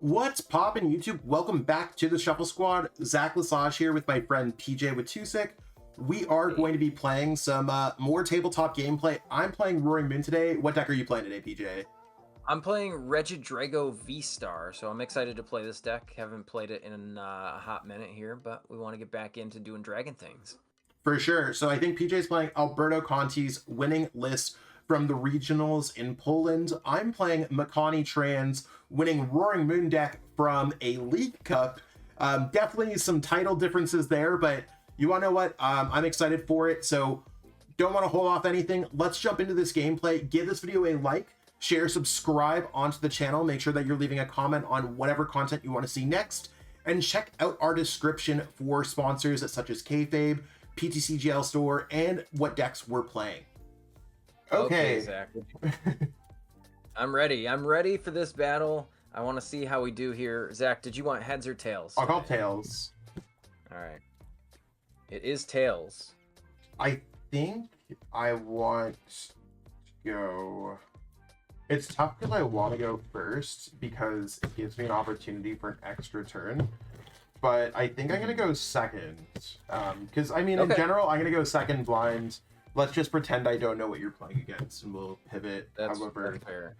What's poppin' YouTube? Welcome back to the Shuffle Squad. Zach Lesage here with my friend PJ with Tusick. We are going to be playing some more tabletop gameplay. I'm playing Roaring Moon today. What deck are you playing today, PJ? I'm playing Regidrago VSTAR, so I'm excited to play this deck. Haven't played it in a hot minute here, but we want to get back into doing dragon things. For sure. So I think PJ's playing Alberto Conti's winning list from the regionals in Poland. I'm playing Makani Tran's winning Roaring Moon deck from a League Cup. Definitely some title differences there, but you want to know what? I'm excited for it, so don't want to hold off anything. Let's jump into this gameplay. Give this video a like, share, subscribe onto the channel. Make sure that you're leaving a comment on whatever content you want to see next, and check out our description for sponsors such as Kayfabe, PTCGL Store, and what decks we're playing. Okay. Zach. I'm ready. I'm ready for this battle. I want to see how we do here. Zach, did you want heads or tails? I'll call tails. All right. It is tails. I think I want to go... It's tough because I want to go first because it gives me an opportunity for an extra turn. But I think I'm going to go second. Because, I mean, in general, I'm going to go second blind. Let's just pretend I don't know what you're playing against, and we'll pivot. That's however fair.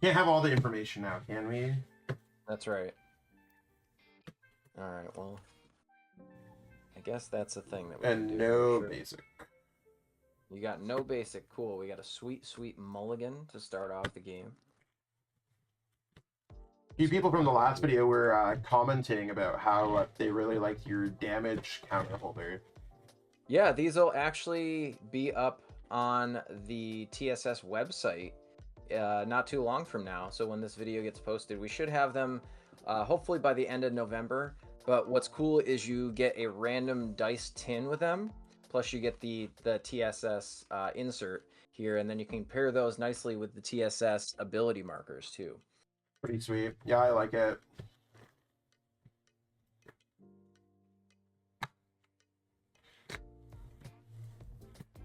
Can't have all the information now, can we? That's right. All right, well, I guess that's the thing that we And can do. no Sure. basic. You got no basic. Cool. We got a sweet, sweet mulligan to start off the game. A few people from the last video were commenting about how they really liked your damage counter holder. Yeah, these will actually be up on the TSS website not too long from now. So when this video gets posted, we should have them hopefully by the end of November. But what's cool is you get a random dice tin with them. Plus you get the TSS insert here, and then you can pair those nicely with the TSS ability markers too. Pretty sweet. Yeah, I like it.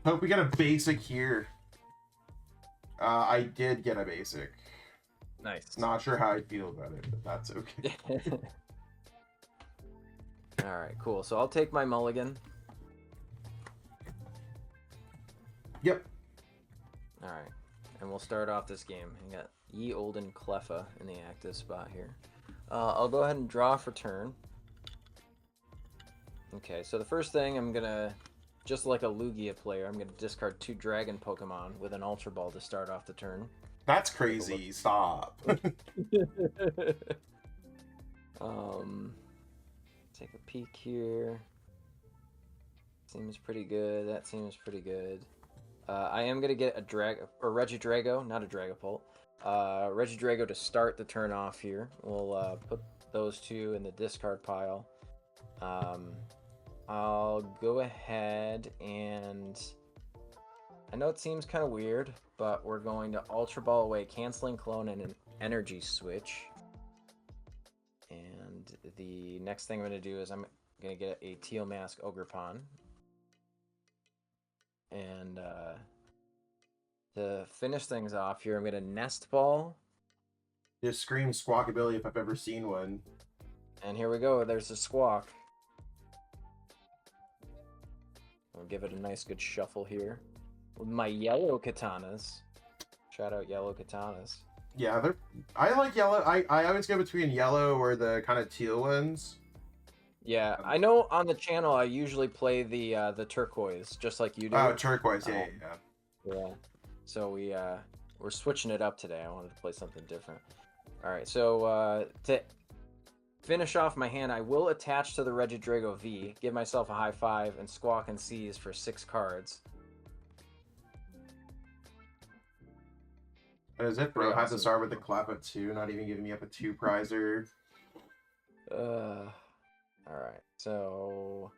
Hope we get a basic here. I did get a basic. Nice. Not sure how I feel about it, but that's okay. All right, cool. So I'll take my mulligan. Yep. All right, and we'll start off this game. We got Ye Olden Cleffa in the active spot here. I'll go ahead and draw for turn. Okay, so the first thing I'm gonna, just like a Lugia player, I'm gonna discard 2 dragon Pokemon with an Ultra Ball to start off the turn. That's crazy. Stop. Take a peek here. Seems pretty good. That seems pretty good. I am gonna get a Regidrago, not a Dragapult. Regidrago to start the turn off here. We'll put those 2 in the discard pile. I'll go ahead and... I know it seems kind of weird, but we're going to Ultra Ball away, canceling Clone and an Energy Switch. And the next thing I'm going to do is I'm going to get a Teal Mask Ogrepon. And to finish things off here, I'm going to Nest Ball. Just screams Squawkabilly if I've ever seen one. And here we go. There's a Squawk. I'll give it a nice good shuffle here. With my yellow katanas. Shout out yellow katanas. Yeah, I like yellow. I always go between yellow or the kind of teal ones. Yeah, I know on the channel I usually play the turquoise, just like you do. Oh, turquoise, yeah. Yeah. So we're switching it up today. I wanted to play something different. All right, so to finish off my hand, I will attach to the Regidrago V, give myself a high 5, and Squawk and Seize for 6 cards. That is it, bro. Have to start with the clap at 2, not even giving me up a 2 prizer. Alright, so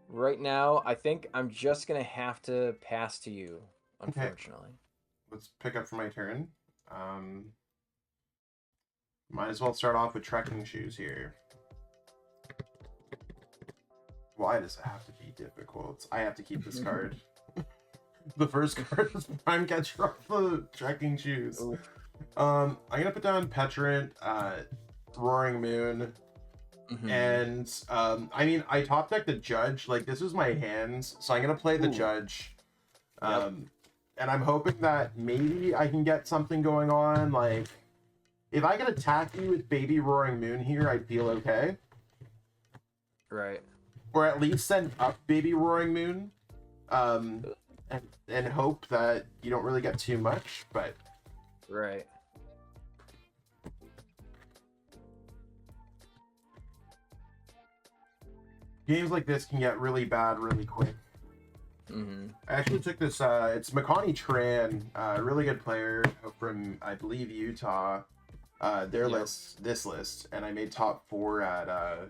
right now I think I'm just gonna have to pass to you, unfortunately. Okay. Let's pick up for my turn. Might as well start off with trekking shoes here. Why does it have to be difficult? I have to keep this card. The first card is Prime Catcher off the trekking shoes. I'm gonna put down Pecharunt, Roaring Moon, and I mean, I top decked the Judge. Like, this was my hands, so I'm gonna play the Judge. And I'm hoping that maybe I can get something going on. Like, if I could attack you with Baby Roaring Moon here, I'd feel okay. Right. Or at least send up Baby Roaring Moon. And hope that you don't really get too much, but... Right. Games like this can get really bad really quick. I actually took this, it's Makani Tran, a really good player from, I believe, Utah. Their list, this list, and I made top 4 at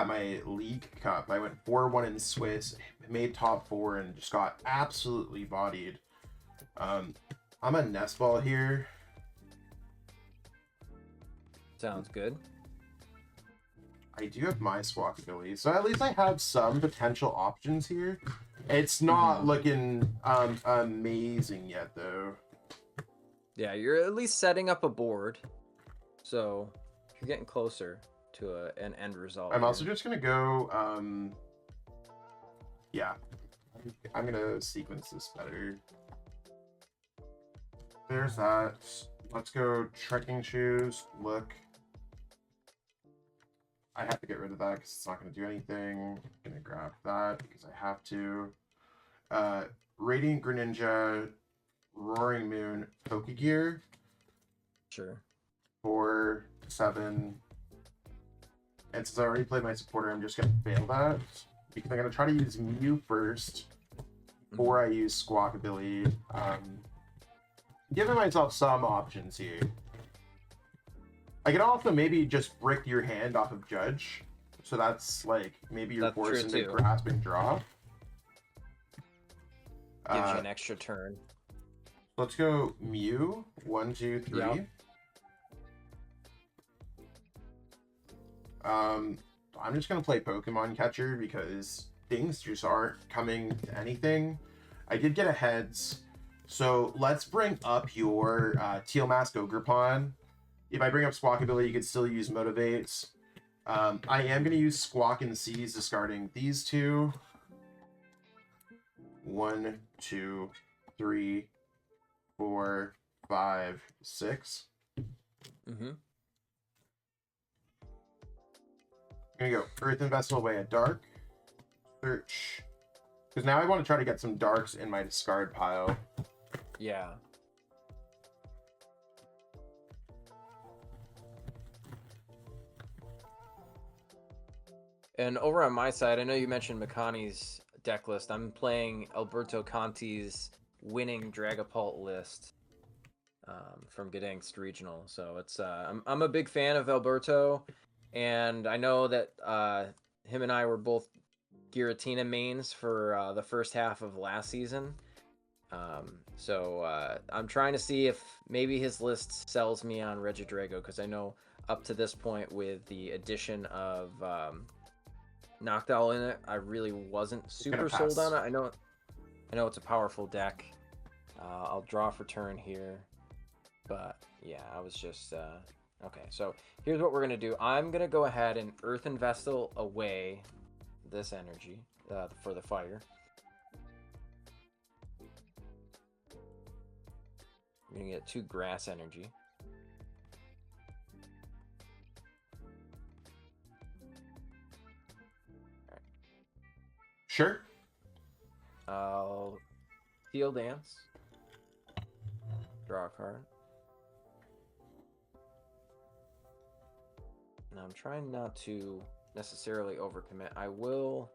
my League Cup. I went 4-1 in Swiss, made top 4, and just got absolutely bodied. I'm a nest ball here. Sounds good. I do have my Squawkabilly, so at least I have some potential options here. It's not looking amazing yet, though. Yeah, you're at least setting up a board, so you're getting closer to an end result. I'm also just gonna go. Yeah, I'm gonna sequence this better. There's that. Let's go trekking shoes. Look. I have to get rid of that because it's not going to do anything. I'm going to grab that because I have to. Radiant Greninja, Roaring Moon, Pokegear. Sure. 4, 7. And since I already played my supporter, I'm just going to fail that. Because I'm going to try to use Mew first before I use Squawkabilly. Giving myself some options here. I could also maybe just brick your hand off of Judge. So that's like, maybe you're forced into grasping draw. Gives you an extra turn. Let's go Mew. 1, 2, 3. Yep. I'm just going to play Pokemon Catcher because things just aren't coming to anything. I did get a heads. So let's bring up your Teal Mask Ogrepon. If I bring up Squawkabilly, you could still use Motivates. I am going to use Squawk and Seize, discarding these 2. 1, 2, 3, 4, 5, 6. I'm going to go Earth and Vessel away at Dark. Search. Because now I want to try to get some Darks in my discard pile. Yeah. And over on my side, I know you mentioned Makani's deck list. I'm playing Alberto Conti's winning Dragapult list from Gdansk Regional. So it's I'm a big fan of Alberto, and I know that him and I were both Giratina mains for the first half of last season. So I'm trying to see if maybe his list sells me on Regidrago, because I know up to this point with the addition of Noctowl in it, I really wasn't super sold on it. I know it's a powerful deck. I'll draw for turn here, but yeah, I was just okay. So here's what we're gonna do. I'm gonna go ahead and Earthen Vestal away this energy for the fire. I'm gonna get 2 grass energy. Sure. I'll Field Dance. Draw a card. Now I'm trying not to necessarily overcommit. I will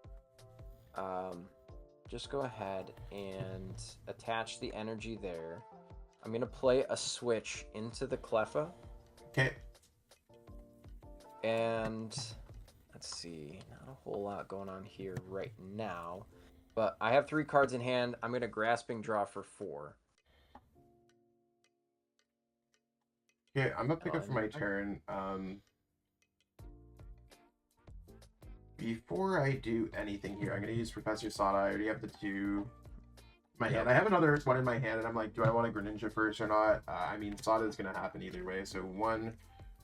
just go ahead and attach the energy there. I'm going to play a switch into the Cleffa. Okay. And let's see, not a whole lot going on here right now, but I have 3 cards in hand. I'm going to Grasping Draw for 4. Okay, I'm going to pick up for my turn. Before I do anything here, I'm going to use Professor Sada. I already have the 2 my hand. I have another one in my hand, and I'm like, do I want a Greninja first or not? I mean, Sada is going to happen either way. So 1,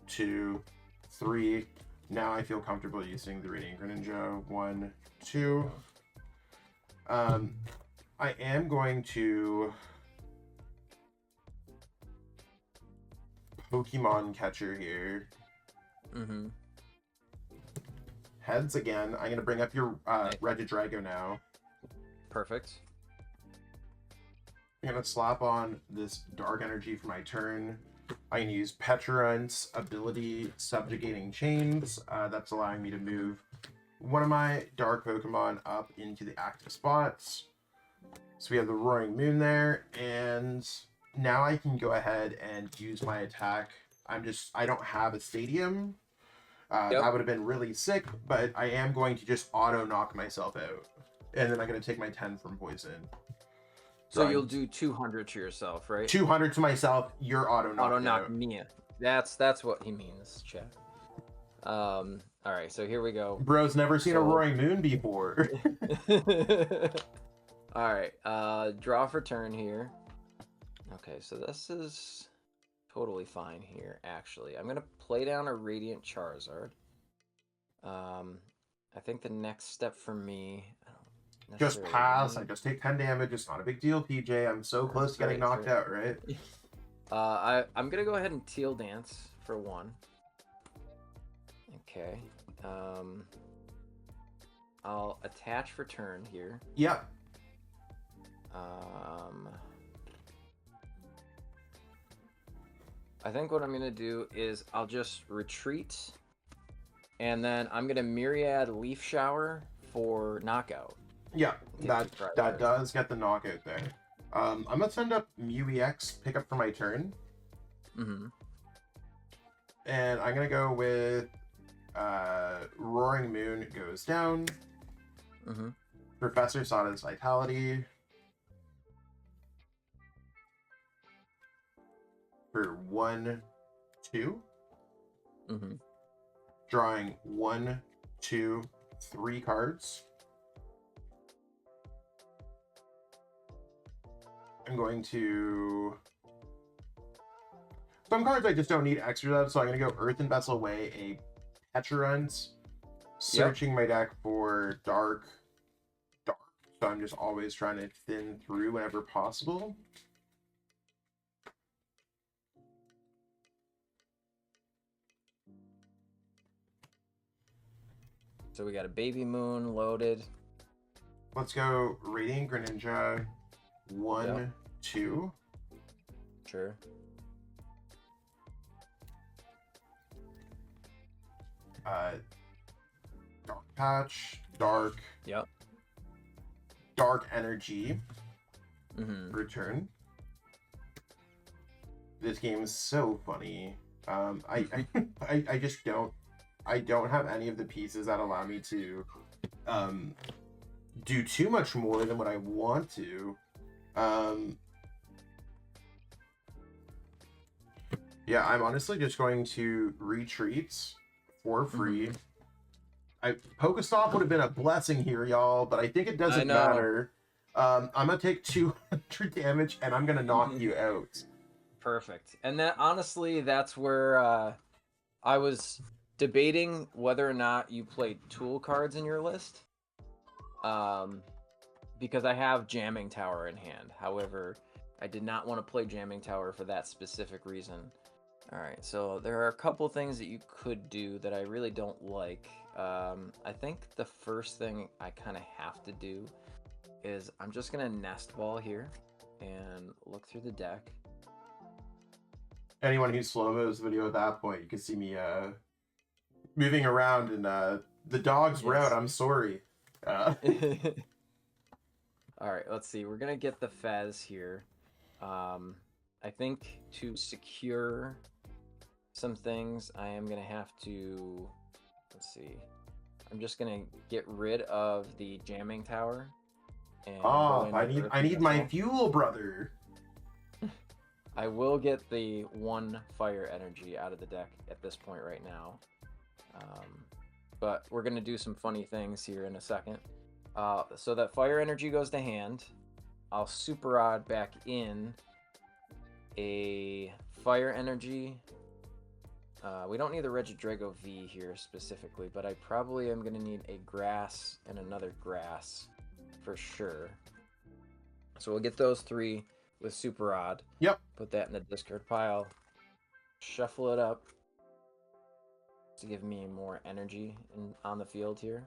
2, 3. Now I feel comfortable using the Radiant Greninja. 1, 2. I am going to Pokemon catcher here. Mm-hmm. Heads again. I'm going to bring up your Regidrago now. Perfect. I'm going to slap on this Dark Energy for my turn. I can use Pecharunt's ability, Subjugating Chains. That's allowing me to move one of my Dark Pokemon up into the active spots. So we have the Roaring Moon there, and now I can go ahead and use my attack. I don't have a Stadium. That would have been really sick, but I am going to just auto-knock myself out. And then I'm going to take my 10 from Poison. So you'll do 200 to yourself, right? 200 to myself, you're auto-knocked Auto-knock me. That's what he means, chat. Alright, so here we go. Bro's never seen a Roaring Moon before. Alright, draw for turn here. Okay, so this is totally fine here, actually. I'm gonna play down a Radiant Charizard. I think the next step for me... Just pass. I just take 10 damage. It's not a big deal, PJ. I'm so close to getting knocked out, right? I'm gonna go ahead and Teal Dance for 1. Okay. I'll attach for turn here. Yep. I think what I'm gonna do is I'll just retreat, and then I'm gonna Myriad Leaf Shower for knockout. Yeah, that does get the knockout there. I'm gonna send up Mew EX, pick up for my turn. Mm-hmm. And I'm gonna go with Roaring Moon goes down. Mm-hmm. Professor Sada's Vitality. For 1, 2. Mm-hmm. Drawing 1, 2, 3 cards. I'm going to... Some cards I just don't need extras of, so I'm going to go Earthen Vessel away, a Pecharunt, searching my deck for Dark. So I'm just always trying to thin through whenever possible. So we got a Baby Moon loaded. Let's go Radiant Greninja 1, 2. Sure. Dark Patch, Dark. Yep. Dark Energy. Mm-hmm. Return. This game is so funny. I just don't. I don't have any of the pieces that allow me to do too much more than what I want to. Yeah, I'm honestly just going to retreat for free. Pokestop would have been a blessing here, y'all, but I think it doesn't matter. I'm gonna take 200 damage and I'm gonna knock you out. Perfect. And that honestly, that's where I was debating whether or not you played tool cards in your list. Because I have Jamming Tower in hand. However, I did not want to play Jamming Tower for that specific reason. Alright, so there are a couple things that you could do that I really don't like. I think the first thing I kind of have to do is I'm just going to Nest Ball here and look through the deck. Anyone who slow-mo's video at that point, you can see me moving around and the dogs were out. I'm sorry. Alright, let's see. We're going to get the Fez here. I think to secure some things, I am going to have to... Let's see. I'm just going to get rid of the Jamming Tower. And I need my fuel, brother. I will get the 1 fire energy out of the deck at this point right now. But we're going to do some funny things here in a second. So that fire energy goes to hand. I'll Super Rod back in a Fire Energy. We don't need the Regidrago V here specifically, but I probably am going to need a Grass and another Grass for sure. So we'll get those 3 with Super Rod. Yep. Put that in the discard pile. Shuffle it up to give me more energy on the field here.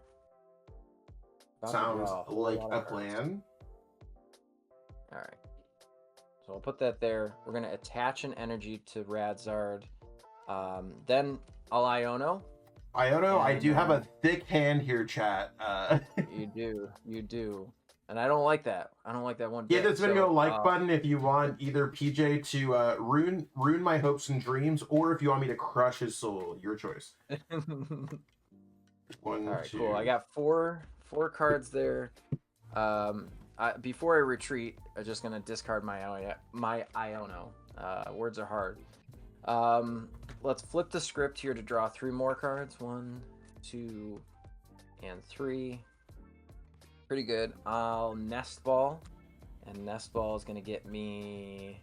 Sounds like a plan. All right. So I'll put that there. We're going to attach an energy to Radzard. Then I'll Iono. Iono, I do have a thick hand here, chat. You do. And I don't like that. I don't like that one bit. Hit this video like button if you want either PJ to ruin my hopes and dreams, or if you want me to crush his soul. Your choice. All right, cool. I got four cards there. Before I retreat, I'm just gonna discard my Iono. Words are hard. Let's flip the script here to draw 3 more cards. 1, 2, and 3. Pretty good. I'll Nest Ball, and Nest Ball is gonna get me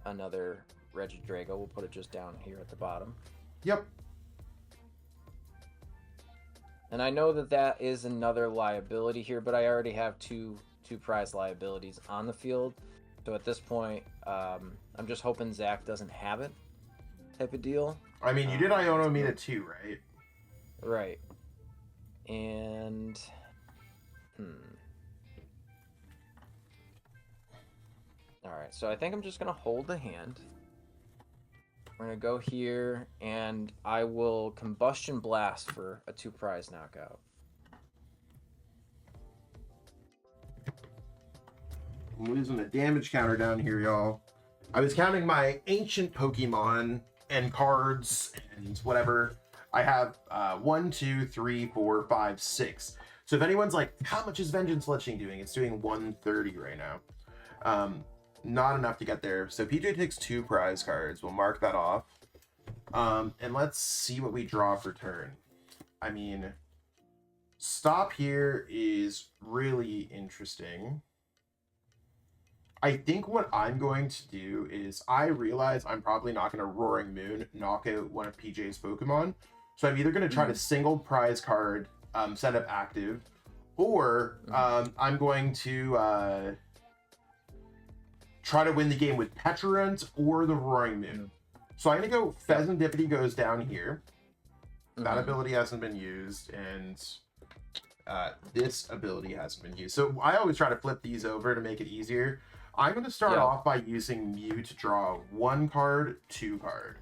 another Regidrago. We'll put it just down here at the bottom. Yep. And I know that is another liability here, but I already have two prize liabilities on the field. So at this point, I'm just hoping Zach doesn't have it, type of deal. I mean, you did Iono me to 2, right? Right. And all right, so I think I'm just gonna hold the hand. We're gonna go here, and I will Combustion Blast for a 2 prize knockout. I'm losing a damage counter down here, y'all. I was counting my ancient Pokemon and cards and whatever. I have 1, 2, 3, 4, 5, 6. So if anyone's like, how much is Vengeance Liching doing? It's doing 130 right now. Not enough to get there. So PJ takes 2 prize cards. We'll mark that off. And let's see what we draw for turn. I mean, stop here is really interesting. I think what I'm going to do is I realize I'm probably not going to Roaring Moon knock out one of PJ's Pokemon. So I'm either going to try to single prize card, set up active, or I'm going to try to win the game with Pecharunt or the Roaring Moon. So I'm going to go Fezandipiti goes down here. That ability hasn't been used, and this ability hasn't been used. So I always try to flip these over to make it easier. I'm going to start off by using Mew to draw 1 card, 2 card.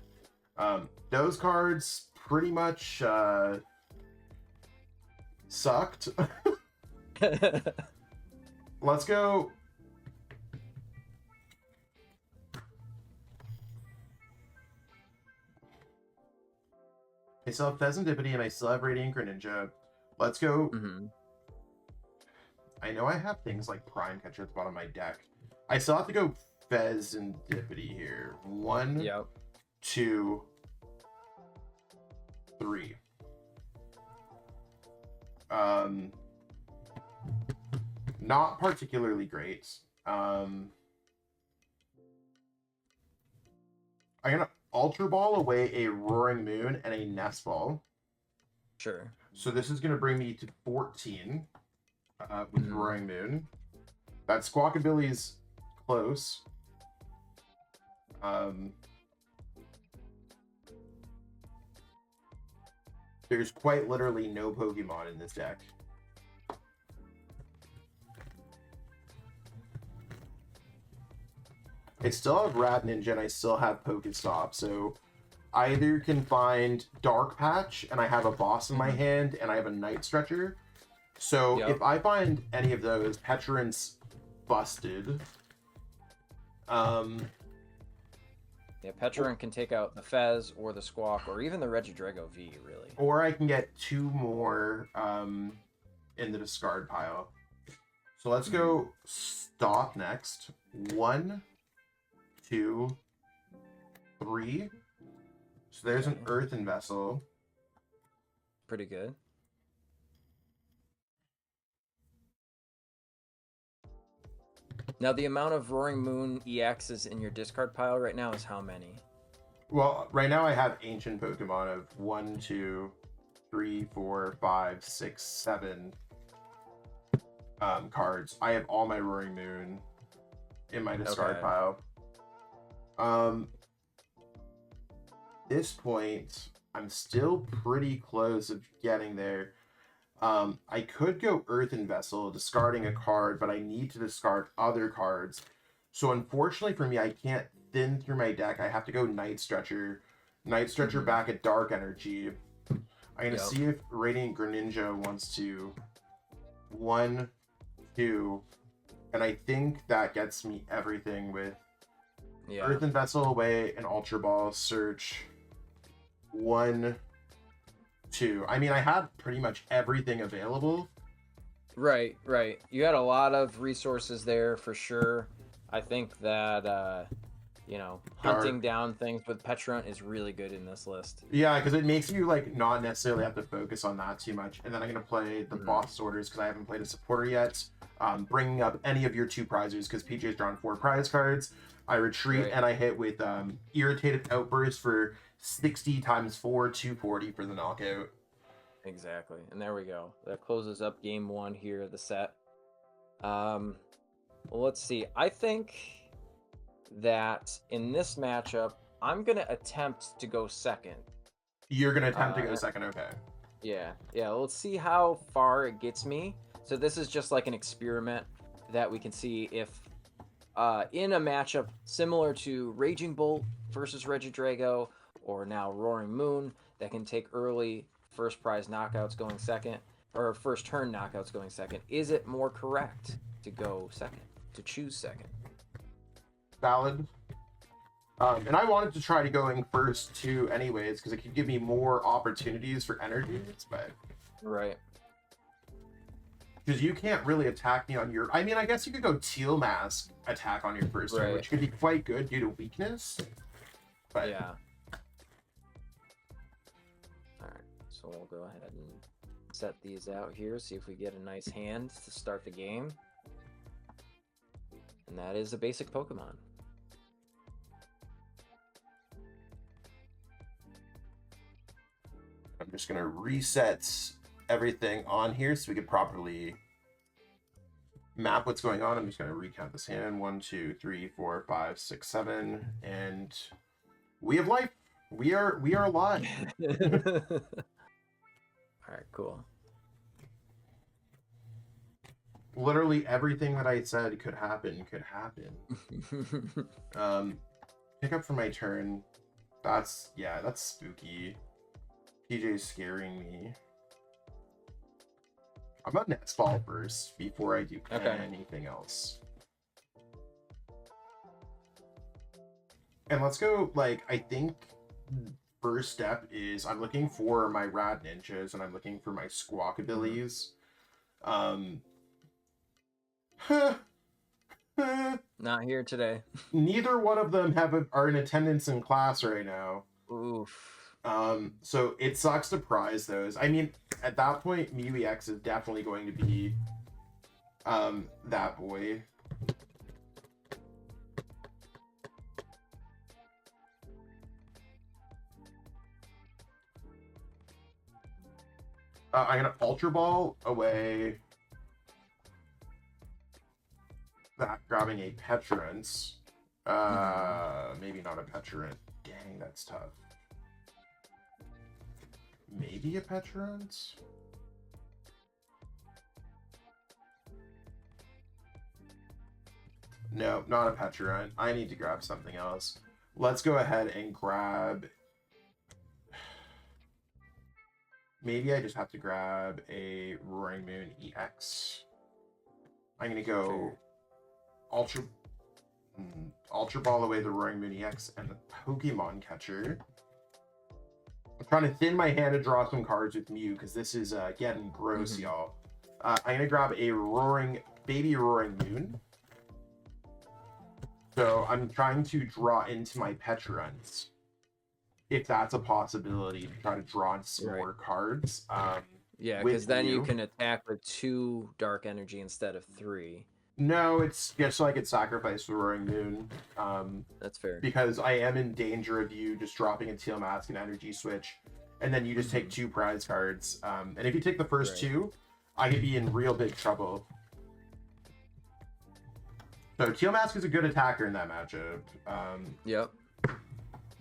Those cards pretty much sucked. Let's go. I still have Fezandipiti and I still have Radiant Greninja. Let's go. I know I have things like Prime Catcher at the bottom of my deck. I still have to go Fezandipiti here. 1, 2, 3. Not particularly great. I'm gonna Ultra Ball away a Roaring Moon and a Nest Ball. Sure. So this is gonna bring me to 14 with Roaring Moon. That Squawkabilly's close. There's quite literally no Pokemon in this deck. I still have Rat Ninja and I still have Pokestop, so I either can find Dark Patch and I have a boss in my hand and I have a Night Stretcher. So if I find any of those, Pecharunt's busted. Yeah, Pecharunt can take out the Fez or the Squawk or even the Regidrago V, really. Or I can get 2 more in the discard pile. So let's go stop next. 1, 2, 3. So there's an Earthen Vessel. Pretty good. Now, the amount of Roaring Moon EXs in your discard pile right now is how many? Well, right now I have ancient Pokemon of 1, 2, 3, 4, 5, 6, 7 cards. I have all my Roaring Moon in my discard pile. This point, I'm still pretty close of getting there. I could go Earthen Vessel, discarding a card, but I need to discard other cards. So unfortunately for me, I can't thin through my deck. I have to go Night Stretcher. Night Stretcher back at Dark Energy. I'm going to see if Radiant Greninja wants to 1, 2, and I think that gets me everything with Earthen Vessel away and Ultra Ball search 1, 2. I mean, I had pretty much everything available. Right. You had a lot of resources there for sure. I think that hunting down things with Pecharunt is really good in this list. Yeah, because it makes you like not necessarily have to focus on that too much. And then I'm gonna play the boss orders because I haven't played a supporter yet. Bringing up any of your 2 prizers because PJ's drawn 4 prize cards. I retreat and I hit with Irritated Outburst for 60 times 4, 240 for the knockout. Exactly, and there we go. That closes up game 1 here of the set. Well, let's see. I think that in this matchup, I'm gonna attempt to go second. You're gonna attempt to go second, okay? Yeah. Let's see how far it gets me. So this is just like an experiment that we can see if in a matchup similar to Raging Bolt versus Regidrago, or now Roaring Moon, that can take early first prize knockouts going second, or first turn knockouts going second, is it more correct to go second, to choose second? Valid. And I wanted to try to going first too anyways, because it could give me more opportunities for energies, but... Right. Because you can't really attack me on your... I mean, I guess you could go Teal Mask attack on your first turn, which could be quite good due to weakness. But... Yeah. Alright, so we'll go ahead and set these out here, see if we get a nice hand to start the game. And that is a basic Pokemon. I'm just going to reset everything on here so we can properly map what's going on. I'm just going to recount this hand. 1, 2, 3, 4, 5, 6, 7, and we have life. We are alive. All right, cool. Literally everything that I said could happen. Pick up for my turn. That's spooky. PJ's scaring me. I'm about Nest Ball first before I do anything else. And let's go, like, I think first step is I'm looking for my Rad Ninjas and I'm looking for my Squawkabillies. Not here today. Neither one of them are in attendance in class right now. Oof. So it sucks to prize those. I mean, at that point, Mew EX is definitely going to be that boy. I'm gonna Ultra Ball away that, grabbing a Pecharunt. Maybe not a Pecharunt. Dang, that's tough. Maybe a Pecharunt? No, not a Pecharunt. I need to grab something else. Let's go ahead and grab... Maybe I just have to grab a Roaring Moon EX. I'm going to go Ultra Ball away the Roaring Moon EX and the Pokemon Catcher. I'm trying to thin my hand to draw some cards with Mew because this is getting gross, y'all. I'm going to grab a Baby Roaring Moon. So I'm trying to draw into my Pecharunts, if that's a possibility, to try to draw in some more cards. Yeah, because then you can attack with 2 dark energy instead of 3. No, it's just so I could sacrifice the Roaring Moon. That's fair. Because I am in danger of you just dropping a Teal Mask and Energy Switch, and then you just take 2 prize cards. And if you take the first 2, I could be in real big trouble. So Teal Mask is a good attacker in that matchup. Yep.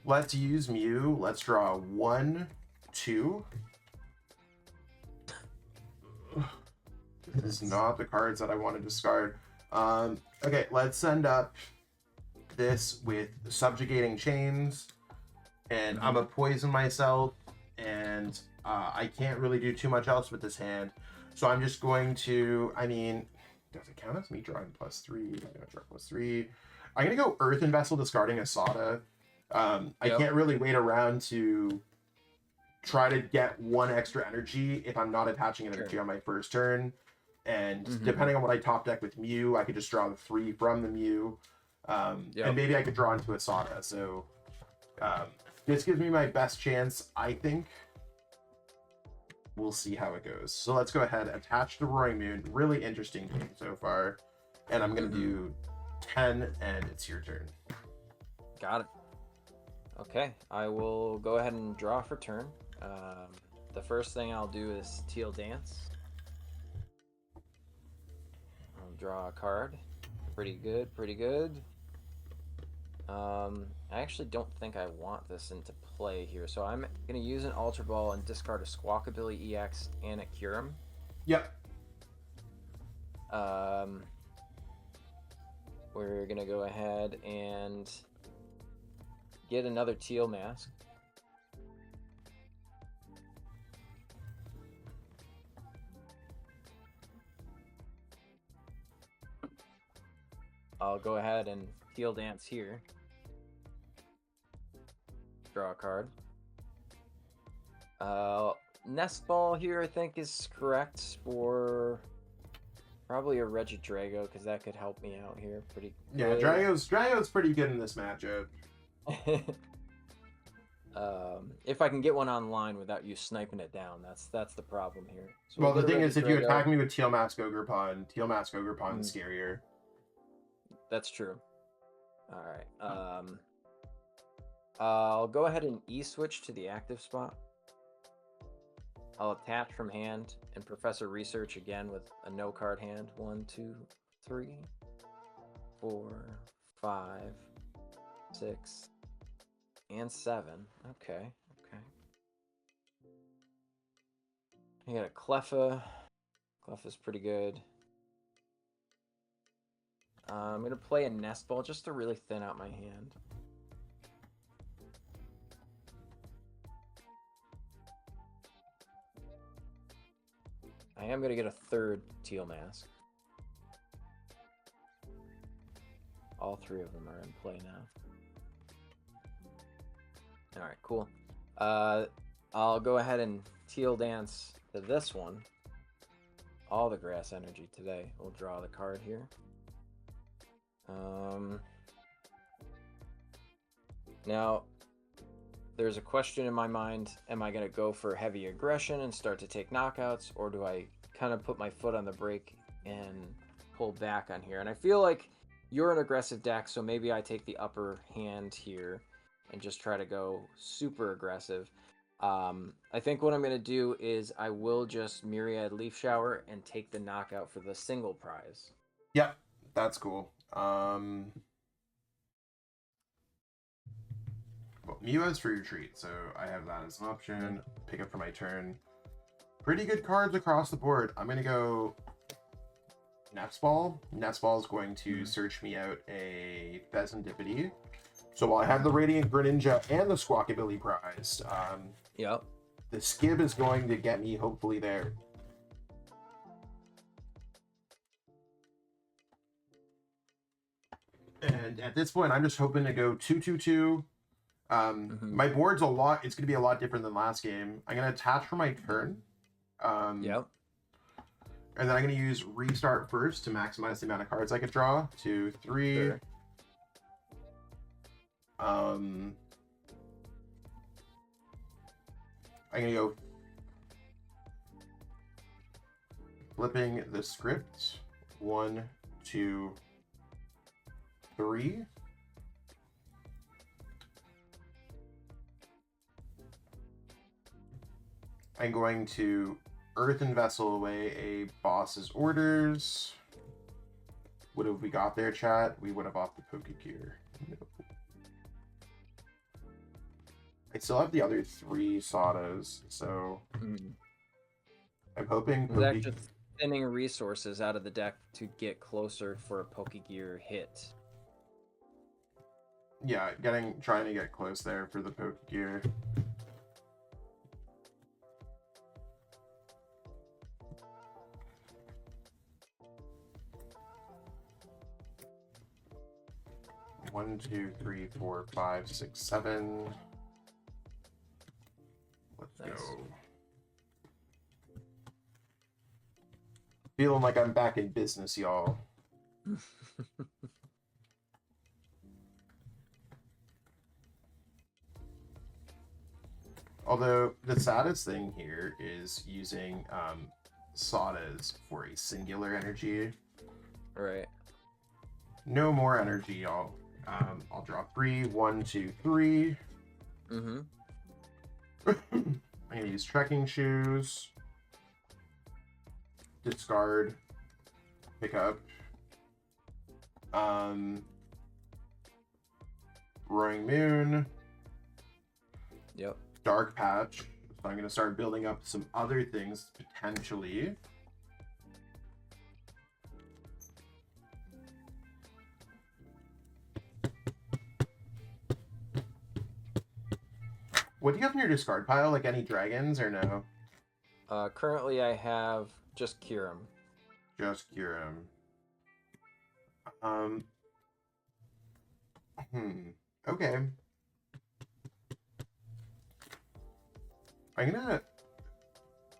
Let's use Mew. Let's draw 1, 2. This is not the cards that I want to discard. Okay, let's send up this with Subjugating Chains. And I'm going to poison myself. And I can't really do too much else with this hand. So I'm just going to, I mean, does it count as me drawing +3? I'm going to draw +3. I'm going to go Earthen Vessel, discarding a Sada. I can't really wait around to try to get 1 extra energy if I'm not attaching an energy on my first turn. And depending on what I top deck with Mew, I could just draw the 3 from the Mew. And maybe I could draw into a Sada. So this gives me my best chance, I think. We'll see how it goes. So let's go ahead, attach the Roaring Moon. Really interesting game so far. And I'm going to do 10, and it's your turn. Got it. Okay, I will go ahead and draw for turn. The first thing I'll do is Teal Dance. I'll draw a card. Pretty good, pretty good. I actually don't think I want this into play here, so I'm going to use an Ultra Ball and discard a Squawkabilly EX and a Kyurem. Yep. We're going to go ahead and get another Teal Mask. I'll go ahead and Teal Dance here. Draw a card. Nest Ball here, I think, is correct for probably a Regidrago, because that could help me out here pretty good. Yeah, Drago's pretty good in this matchup. If I can get one online without you sniping it down, that's the problem here. So well, the thing is, if you attack me with Teal Mask Ogerpon is scarier. That's true. All right. I'll go ahead and E-switch to the active spot. I'll attach from hand and Professor Research again with a no-card hand. 1, 2, 3, 4, 5, 6, and 7. Okay. I got a Cleffa. Cleffa's pretty good. I'm going to play a Nest Ball just to really thin out my hand. I am going to get a third Teal Mask. All 3 of them are in play now. Alright, cool. I'll go ahead and Teal Dance to this one. All the grass energy today. We'll draw the card here. Now, there's a question in my mind. Am I going to go for heavy aggression and start to take knockouts, or do I kind of put my foot on the brake and pull back on here? And I feel like you're an aggressive deck, so maybe I take the upper hand here and just try to go super aggressive. I think what I'm going to do is I will just Myriad Leaf Shower and take the knockout for the single prize. Yep, that's cool. Well, Mew is for your treat, so I have that as an option. Pick up for my turn. Pretty good cards across the board. I'm going to go Nest Ball. Nest Ball is going to search me out a Fezandipiti. So while I have the Radiant Greninja and the Squawkabilly prized, Yep. the Skib is going to get me hopefully there. And at this point, I'm just hoping to go 2-2-2. My board's it's going to be a lot different than last game. I'm going to attach for my turn. Yep. And then I'm going to use Restart first to maximize the amount of cards I could draw. 2, 3. Sure. I'm going to go flipping the script. 1, 2, 3. I'm going to Earthen Vessel away a boss's orders. What have we got there, chat? We would have bought the Pokegear. No. I still have the other 3 Sadas, so I'm hoping Zach just thinning resources out of the deck to get closer for a Pokegear hit. Yeah, trying to get close there for the Pokegear. One, 2, 3, 4, 5, 6, 7. Let's go. Feeling like I'm back in business, y'all. Although the saddest thing here is using Sadas for a singular energy. Right. No more energy, y'all. I'll draw 3. 1, 2, 3. I'm gonna use trekking shoes. Discard. Pick up. Roaring Moon. Yep. Dark Patch. So I'm gonna start building up some other things potentially. What do you have in your discard pile? Like any dragons or no? Currently I have just Kyurem. Just Kyurem. Okay.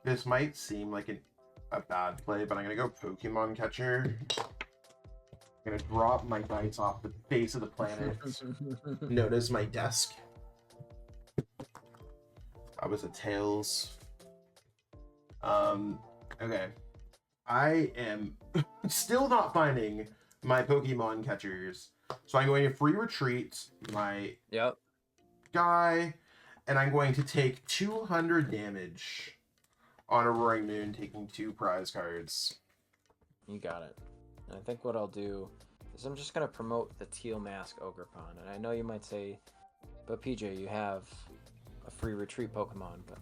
This might seem like a bad play, but I'm gonna go Pokemon Catcher. I'm gonna drop my dice off the face of the planet. Known as my desk. I was a Tails. Okay. I am still not finding my Pokemon catchers. So I'm going to free retreat my guy, and I'm going to take 200 damage on a Roaring Moon, taking 2 prize cards. You got it. And I think what I'll do is I'm just going to promote the Teal Mask Ogerpon. And I know you might say, but PJ, you have a free retreat Pokemon, but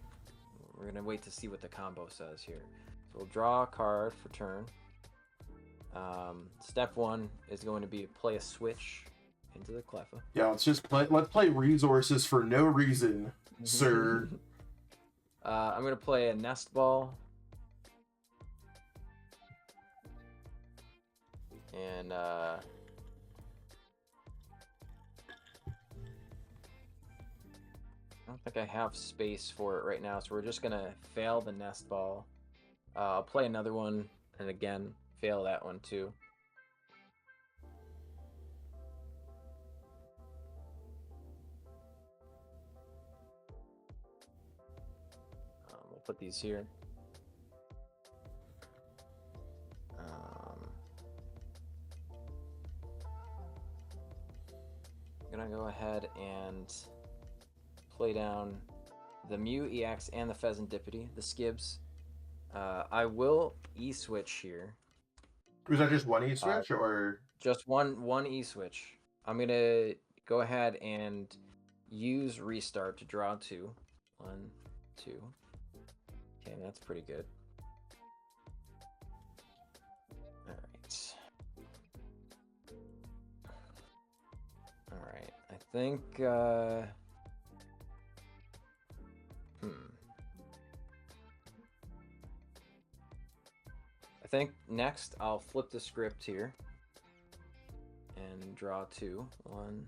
we're going to wait to see what the combo says here. So we'll draw a card for turn. Step 1 is going to be play a switch into the Cleffa. Yeah, let's play resources for no reason, sir. I'm going to play a Nest Ball. And I don't think I have space for it right now, so we're just gonna fail the Nest Ball. I'll play another one, and again, fail that one too. We'll put these here. I'm gonna go ahead and play down the Mew EX and the Fezandipiti, the Skibs. I will E-switch here. Was that just one E-switch or? Just one E-switch. I'm gonna go ahead and use Restart to draw 2. 1, 2. Okay, that's pretty good. Alright. Alright, I think, I think next I'll flip the script here and draw 2. 1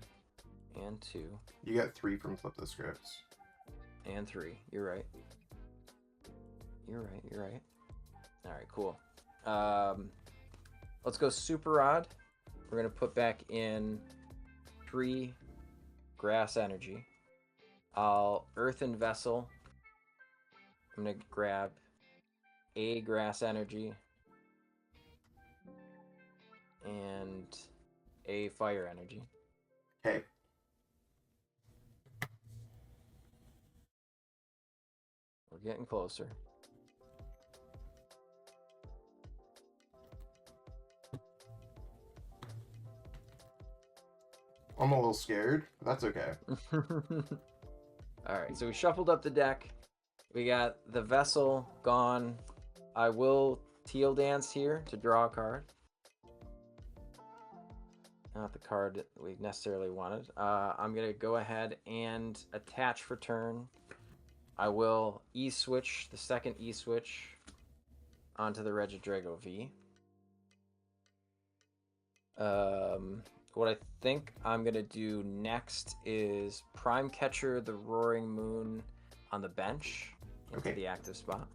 and 2. You got 3 from flip the scripts. And 3. You're right. You're right. Alright, cool. Let's go Super Rod. We're going to put back in 3 Grass Energy. I'll Earthen Vessel. I'm going to grab a Grass Energy. and a fire energy. Okay. We're getting closer. I'm a little scared. But that's okay. All right, so we shuffled up the deck. We got the Vessel gone. I will Teal Dance here to draw a card. Not the card that we necessarily wanted. I'm going to go ahead and attach for turn. I will E-switch, the second E-switch, onto the Regidrago V. What I think I'm going to do next is Prime Catcher the Roaring Moon on the bench into the active spot.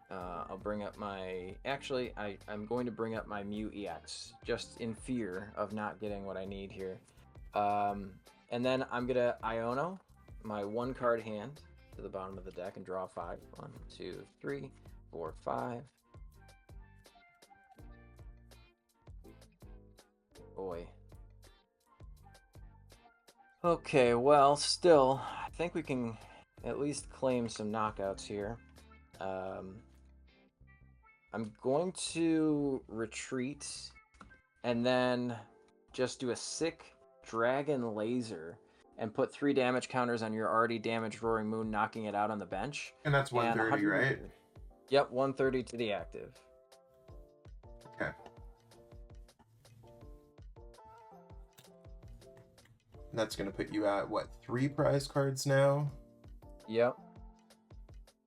I'll bring up my... Actually, I'm going to bring up my Mew EX, just in fear of not getting what I need here. And then I'm going to Iono my 1-card hand to the bottom of the deck and draw 5. 1, 2, 3, 4, 5. Boy. Okay, well, still, I think we can at least claim some knockouts here. I'm going to retreat and then just do a sick Dragon Laser and put 3 damage counters on your already damaged Roaring Moon, knocking it out on the bench. And that's 130, right? Yep, 130 to the active. Okay. That's going to put you at, what, 3 prize cards now? Yep.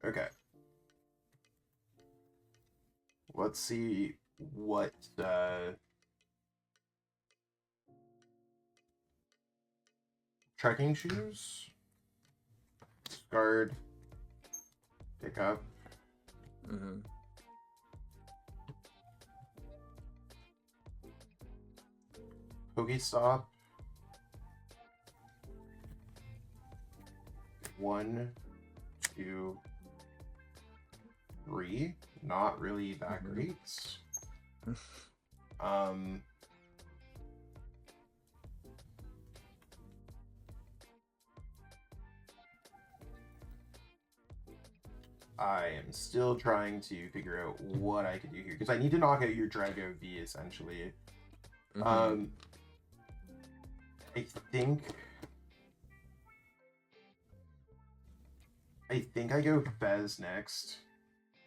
Okay. Let's see what trekking shoes, discard, pick up. Mm-hmm. Pokestop. 1, 2, 3. Not really that great. I am still trying to figure out what I could do here because I need to knock out your Drago V essentially. Mm-hmm. I think I go Fez next.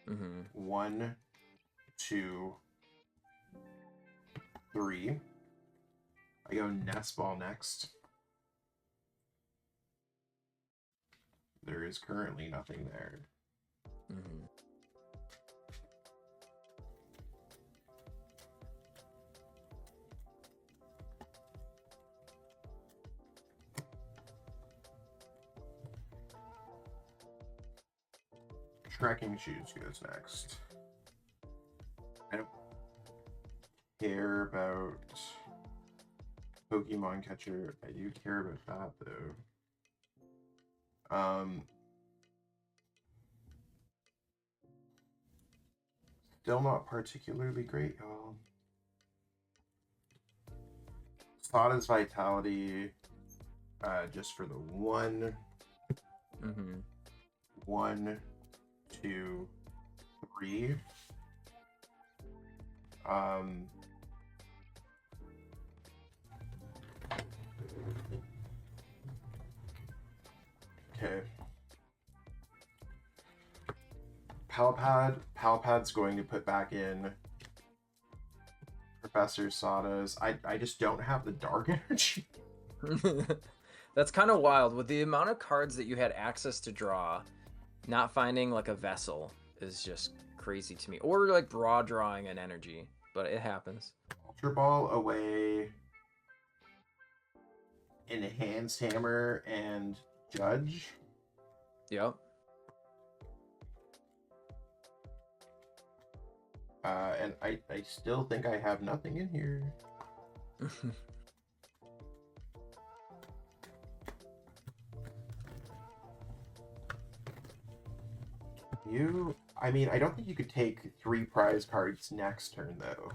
Mm-hmm. 1, 2, 3. I go Nest Ball next. There is currently nothing there. Mm-hmm. Trekking shoes goes next. I don't care about Pokemon Catcher. I do care about that though. Still not particularly great, y'all. Sada's Vitality, just for the 1. Mm-hmm. 1, 2, 3. Okay. Palpad's going to put back in Professor Sada's. I just don't have the dark energy. That's kind of wild. With the amount of cards that you had access to draw, not finding like a Vessel is just crazy to me. Or like draw drawing an energy, but it happens. Ultra Ball away, Enhanced Hammer, and Judge. Yep. And I still think I have nothing in here. I mean, I don't think you could take 3 prize cards next turn, though.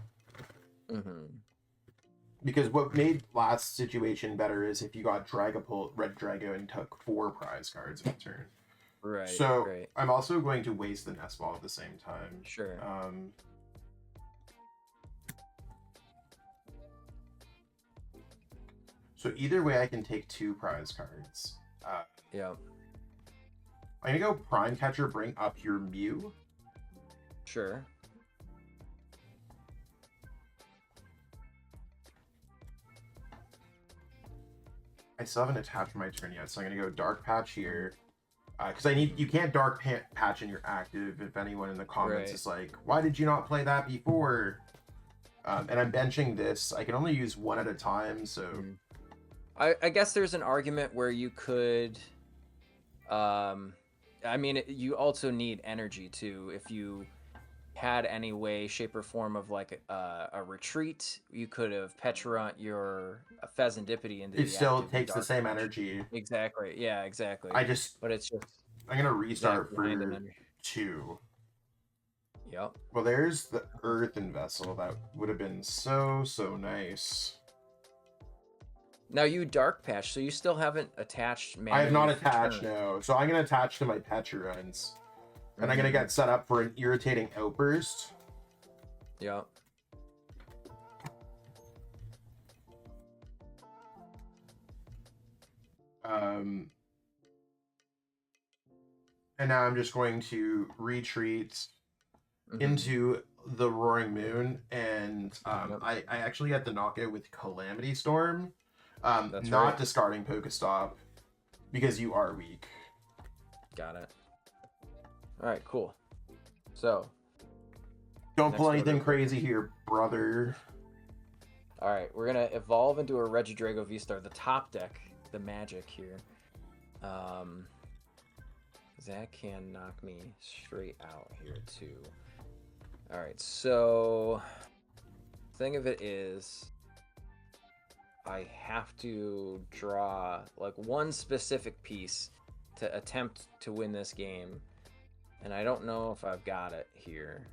Because what made last situation better is if you got Dragapult, Red Drago, and took 4 prize cards in turn. Right. So right. I'm also going to waste the Nest Ball at the same time. Sure. So either way, I can take 2 prize cards. Yep. I'm gonna go Prime Catcher, bring up your Mew. Sure. I still haven't attached my turn yet, so I'm gonna go Dark Patch here. Because you can't Dark Patch in your active if anyone in the comments is like, why did you not play that before? And I'm benching this. I can only use 1 at a time, so... I guess there's an argument where you could... I mean, you also need energy, too. If you had any way, shape, or form of, like, a retreat, you could have Pecharunt your Fezandipiti into it still takes the same energy. Exactly. Yeah, exactly. But it's just... I'm going to restart for 2. Yep. Well, there's the Earthen Vessel. That would have been so nice. Now you Dark Patch, so you still haven't attached I have not attached, no. So I'm going to attach to my Pechurunts. And I'm going to get set up for an Irritating Outburst. Yep. And now I'm just going to retreat into the Roaring Moon. And I actually got the knockout with Calamity Storm. Not discarding Pokestop because you are weak. Got it. All right, cool. So don't pull anything crazy here, brother. All right, we're gonna evolve into a Regidrago VSTAR, the top deck, the magic here. That can knock me straight out here too. All right, so thing of it is, I have to draw like one specific piece to attempt to win this game, and I don't know if I've got it here.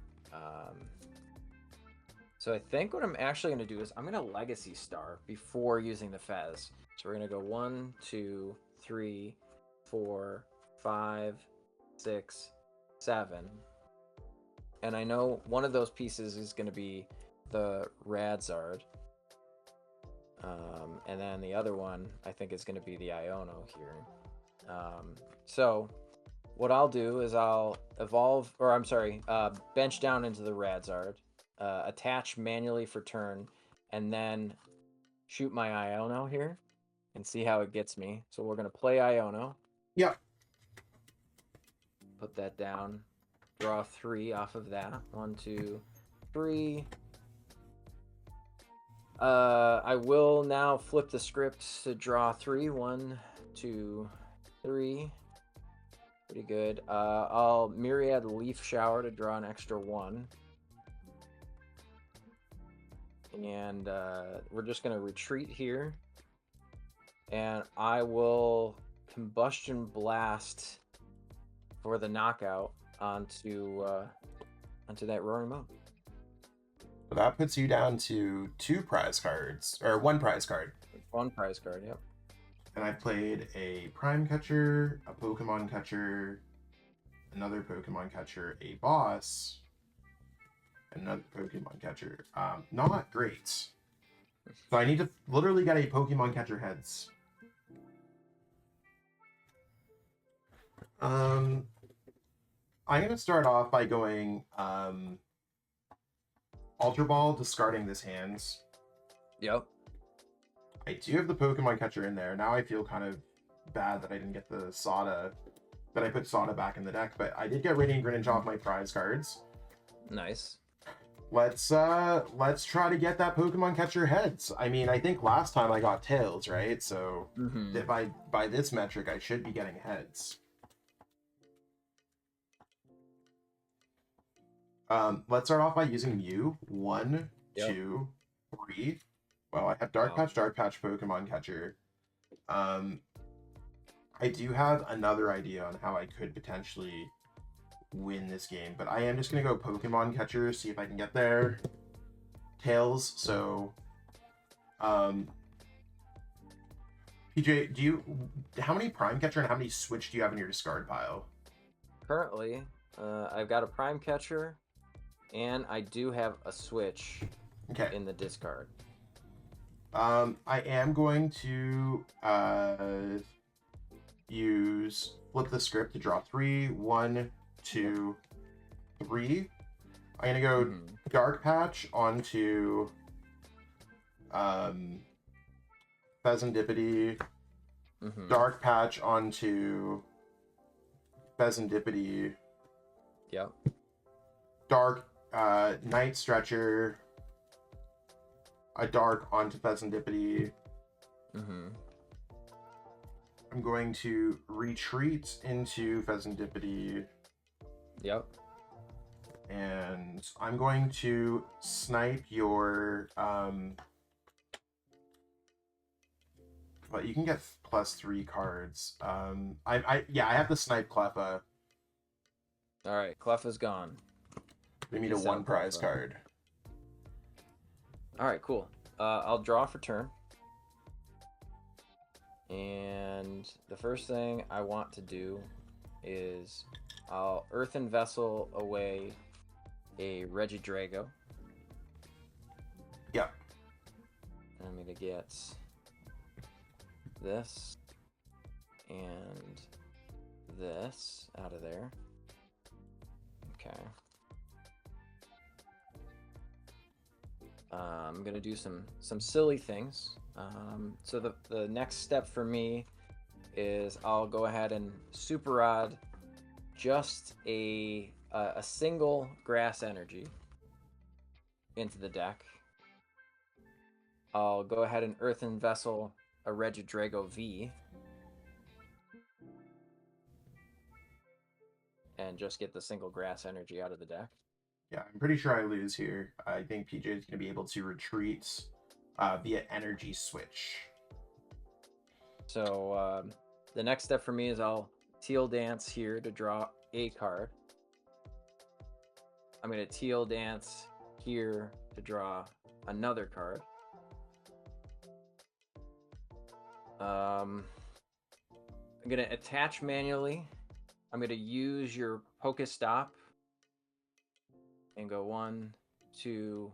So I think what I'm actually going to do is I'm going to Legacy Star before using the Fez. So we're going to go 1, 2, 3, 4, 5, 6, 7. And I know one of those pieces is going to be the Radzard. And then the other one, I think, is going to be the Iono here. So what I'll do is I'll evolve, or I'm sorry, bench down into the Radzard, attach manually for turn, and then shoot my Iono here and see how it gets me. So we're going to play Iono. Yep. Put that down. Draw 3 off of that. 1, 2, 3. I will now flip the script to draw 3. 1, 2, 3. Pretty good. I'll Myriad Leaf Shower to draw an extra 1. And we're just going to retreat here. And I will Combustion Blast for the knockout onto that Roaring Moon. So that puts you down to 2 prize cards, or 1 prize card. 1 prize card, yep. And I played a Prime Catcher, a Pokemon Catcher, another Pokemon Catcher, a Boss, another Pokemon Catcher. Not great. So I need to literally get a Pokemon Catcher heads. I'm going to start off by going Ultra Ball, discarding this hands. Yep. I do have the Pokemon Catcher in there. Now I feel kind of bad that I didn't get the Sada, that I put Sada back in the deck, but I did get Radiant Greninja off my prize cards. Nice. Let's try to get that Pokemon Catcher heads. I mean, I think last time I got tails, right? So if by this metric, I should be getting heads. Let's start off by using Mew. 1, 2, 3. Well, I have Dark Patch, Pokemon Catcher. I do have another idea on how I could potentially win this game, but I am just gonna go Pokemon catcher, see if I can get there. Tails, so PJ, how many Prime Catcher and how many Switch do you have in your discard pile? Currently, I've got a Prime Catcher, and I do have a Switch in the discard. I am going to flip the script to draw 3. 1, 2, 3. I'm gonna go Dark Patch onto Fezandipiti. Dark Patch onto Fezandipiti. Yep. Dark Night Stretcher. A dark onto Fezandipiti. I'm going to retreat into Fezandipiti. Yep. And I'm going to snipe your but you can get +3 cards. I have to snipe Cleffa. Alright, Cleffa's gone. We need a 1 prize card. Alright, cool. I'll draw for turn. And the first thing I want to do is I'll Earthen Vessel away a Regidrago. Yeah. And I'm going to get this and this out of there. Okay. I'm gonna do some silly things. So the next step for me is I'll go ahead and Super Rod just a single Grass Energy into the deck. I'll go ahead and Earthen Vessel a Regidrago V and just get the single Grass Energy out of the deck. Yeah, I'm pretty sure I lose here. I think PJ is going to be able to retreat via Energy Switch. So the next step for me is I'll Teal Dance here to draw a card. I'm going to Teal Dance here to draw another card. I'm going to attach manually. I'm going to use your Pokestop and go 1, 2,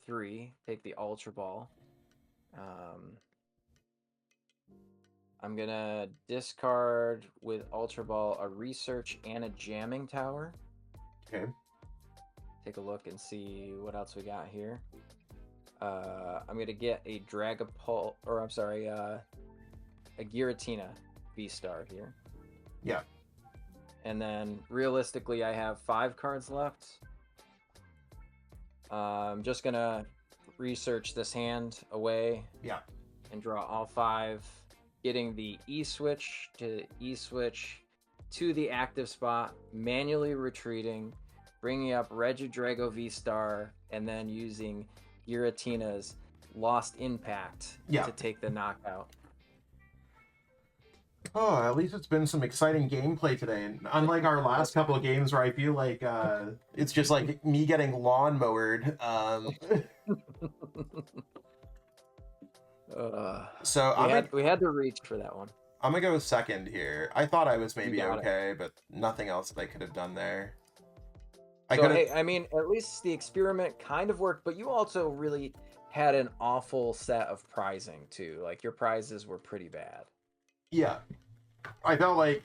3. Take the Ultra Ball. I'm going to discard with Ultra Ball a Research and a Jamming Tower. Okay. Take a look and see what else we got here. I'm going to get a Dragapult, or I'm sorry, a Giratina VSTAR here. Yeah. And then realistically, I have 5 cards left. I'm just going to research this hand away. Yeah. And draw all 5. Getting the E-switch to E-switch to the active spot. Manually retreating. Bringing up Regidrago VSTAR. And then using Giratina's Lost Impact to take the knockout. Oh, at least it's been some exciting gameplay today. And unlike our last couple of games where I feel like it's just like me getting lawnmowered. So we had to reach for that one. I'm going to go second here. I thought I was maybe okay, but nothing else that I could have done there. I mean, at least the experiment kind of worked, but you also really had an awful set of prizing, too. Like, your prizes were pretty bad. Yeah. I felt like,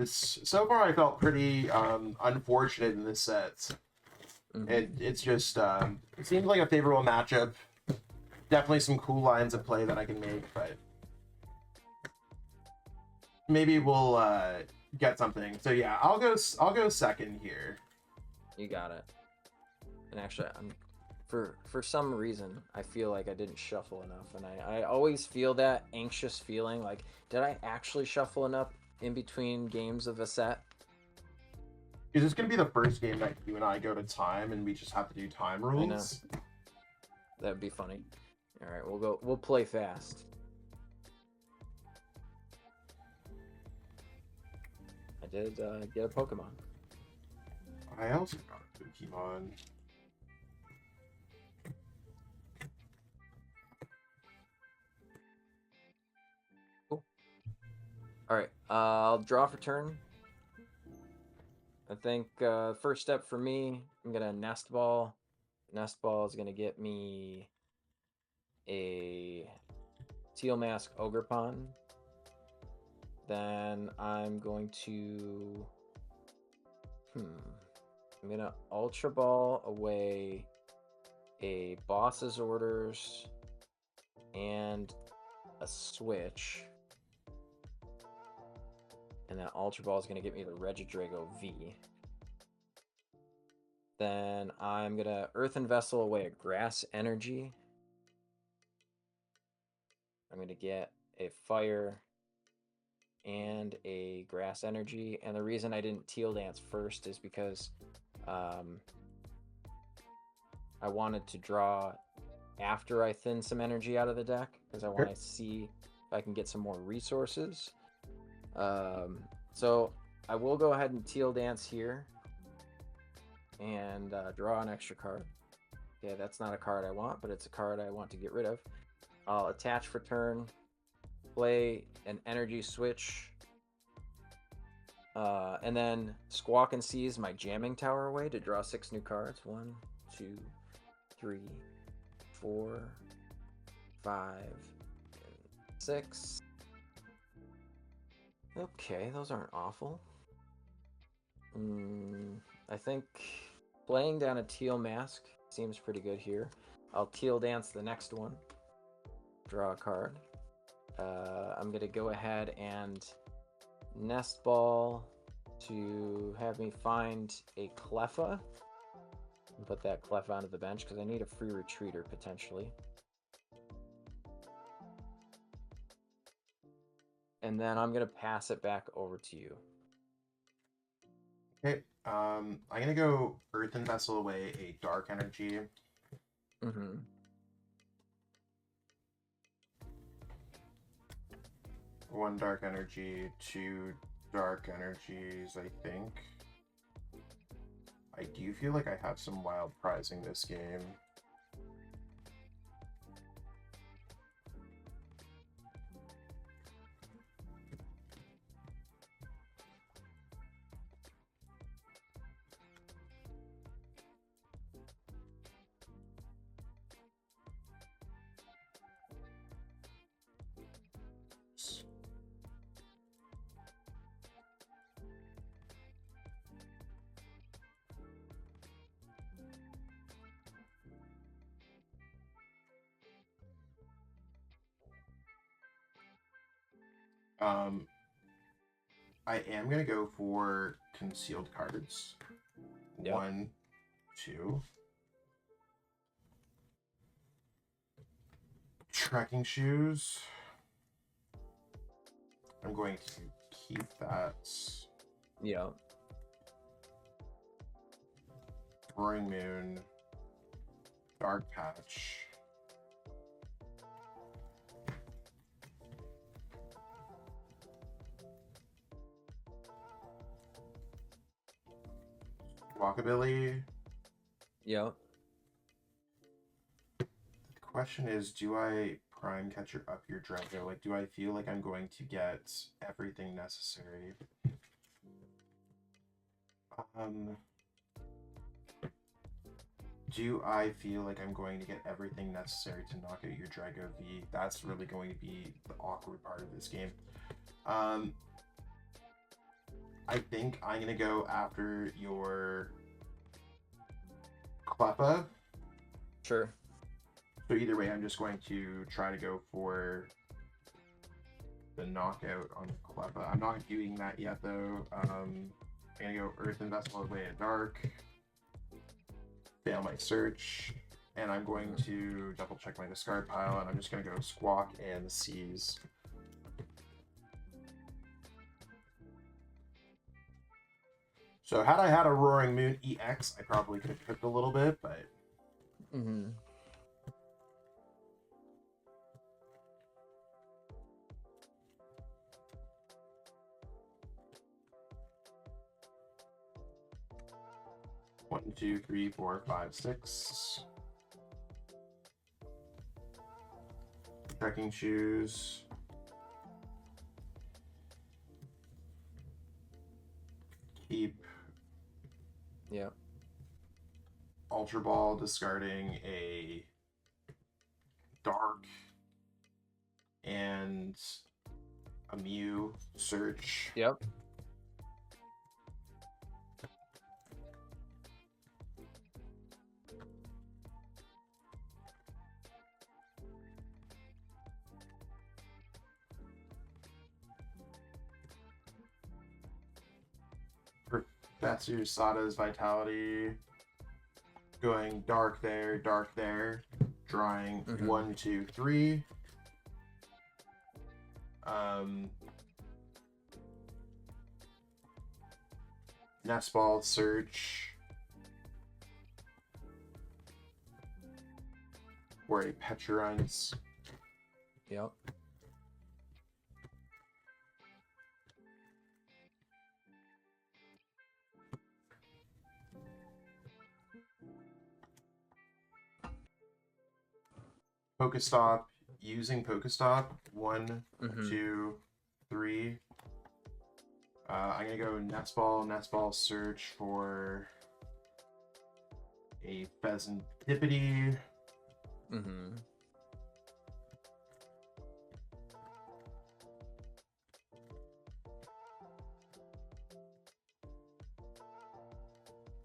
so far I felt pretty unfortunate in this set. It's just, it seems like a favorable matchup. Definitely some cool lines of play that I can make, but maybe we'll get something. So yeah, I'll go second here. You got it. And actually, for some reason, I feel like I didn't shuffle enough, and I always feel that anxious feeling, like, did I actually shuffle enough in between games of a set? Is this going to be the first game that you and I go to time, and we just have to do time rules? I know. That'd be funny. All right, we'll play fast. I did get a Pokemon. I also got a Pokemon. Cool. All right, I'll draw for turn. I think first step for me, I'm gonna nest ball. Nest ball is gonna get me a Teal Mask Ogerpon. Then I'm going to I'm gonna Ultra Ball away a Boss's Orders and a Switch. And that Ultra Ball is gonna get me the Regidrago V. Then I'm gonna Earthen Vessel away a Grass Energy. I'm gonna get a Fire and a Grass Energy. And the reason I didn't Teal Dance first is because I wanted to draw after I thin some energy out of the deck, because I want to see if I can get some more resources. So I will go ahead and Teal Dance here and draw an extra card. Okay, that's not a card I want, but it's a card I want to get rid of. I'll attach for turn, play an energy switch, and then Squawk and seize my jamming tower away to draw 6 new cards. 1, 2, 3, 4, 5, 6. Okay, those aren't awful. I think playing down a Teal Mask seems pretty good here. I'll Teal Dance the next one. Draw a card. I'm going to go ahead and Nest Ball to have me find a Cleffa. And put that Cleffa onto the bench because I need a free retreater potentially. And then I'm going to pass it back over to you. Okay, I'm going to go Earthen Vessel away a Dark Energy. Mm-hmm. One Dark Energy, 2 Dark Energies, I think. I do feel like I have some wild prizing this game. I am going to go for concealed cards. Yep. 1, 2. Trekking shoes. I'm going to keep that. Yeah. Roaring Moon. Dark Patch. Squawkabilly. Yep. The question is, do I prime catcher up your Drago? Like, do I feel like I'm going to get everything necessary? Do I feel like I'm going to get everything necessary to knock out your Drago V? That's really going to be the awkward part of this game. I think I'm going to go after your Cleffa. Sure. So either way, I'm just going to try to go for the knockout on Cleffa. I'm not doing that yet, though. I'm going to go Earthen Vessel away at Dark. Fail my search. And I'm going to double check my discard pile, and I'm just going to go Squawk and seize. So had I had a Roaring Moon EX, I probably could have cooked a little bit, but... Mm-hmm. 1, 2, 3, 4, 5, 6. Trekking shoes. Keep. Yeah. Ultra Ball, discarding a Dark and a Mew. Search. Yep. That's your Sada's Vitality. Going dark there, drawing 1, 2, 3. Nest Ball, search for a Pecharunt. Yep. Pokestop, using Pokestop. 1, 2, 3. I'm gonna go Nest Ball, search for a Fezandipiti.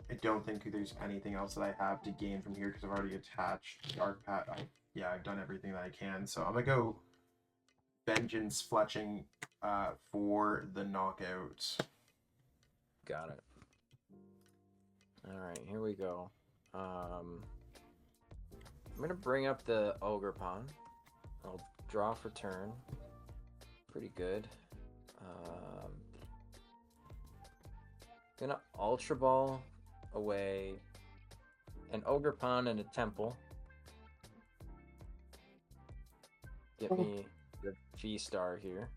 I don't think there's anything else that I have to gain from here because I've already attached Dark Pat. Yeah, I've done everything that I can. So I'm gonna go Vengeance Fletching for the knockout. Got it. All right, here we go. I'm gonna bring up the Ogerpon. I'll draw for turn. Pretty good. Gonna Ultra Ball away an Ogerpon and a Temple. Get me the VSTAR here.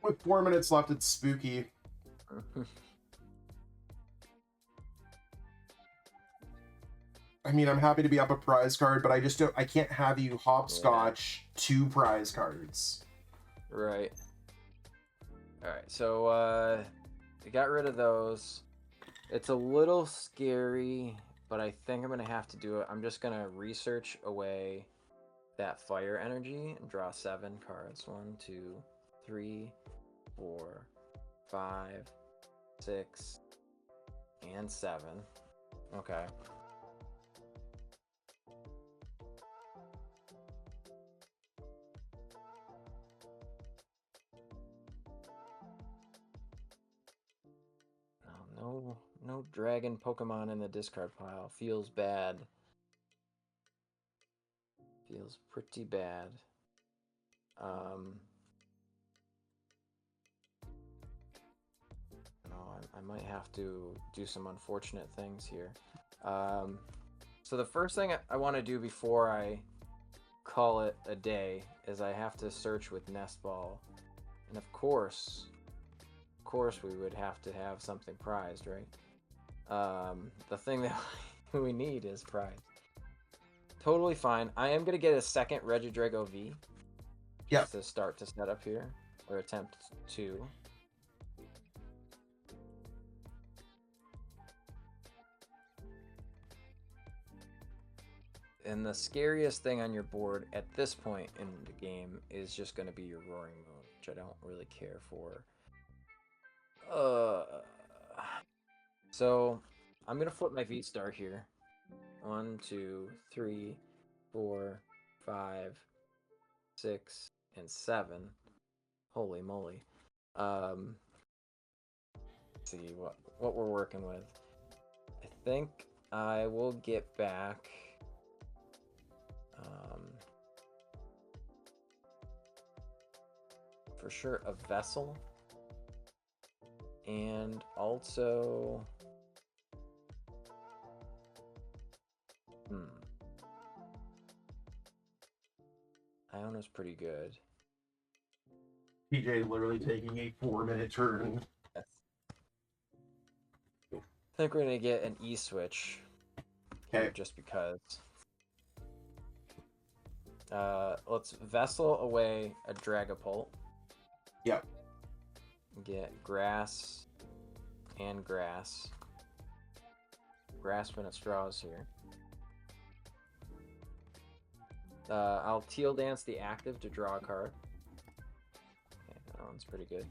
With 4 minutes left, it's spooky. I mean, I'm happy to be up a prize card, but I can't have you hopscotch 2 prize cards. Right. Alright, so I got rid of those. It's a little scary, but I think I'm going to have to do it. I'm just going to research away that fire energy and draw 7 cards. 1, 2, 3, 4, 5, 6, and 7. Okay. No dragon Pokemon in the discard pile. Feels bad. Feels pretty bad. I might have to do some unfortunate things here. So the first thing I want to do before I call it a day is I have to search with Nest Ball. And of course we would have to have something prized, right? The thing that we need is prized. Totally fine. I am going to get a second Regidrago V. Yeah. Just to start to set up here. Or attempt to. And the scariest thing on your board at this point in the game is just going to be your Roaring Moon, which I don't really care for. So I'm going to flip my VSTAR here. 1, 2, 3, 4, 5, 6, and 7. Holy moly. Let's see what we're working with. I think I will get back for sure a Vessel, and also Iona's pretty good. PJ literally taking a 4-minute turn. think we're gonna get an E-switch. Okay. Just because. Let's Vessel away a Dragapult. Yep. Get grass and grass. Grasp when it straws here. I'll Teal Dance the active to draw a card. Okay, that one's pretty good.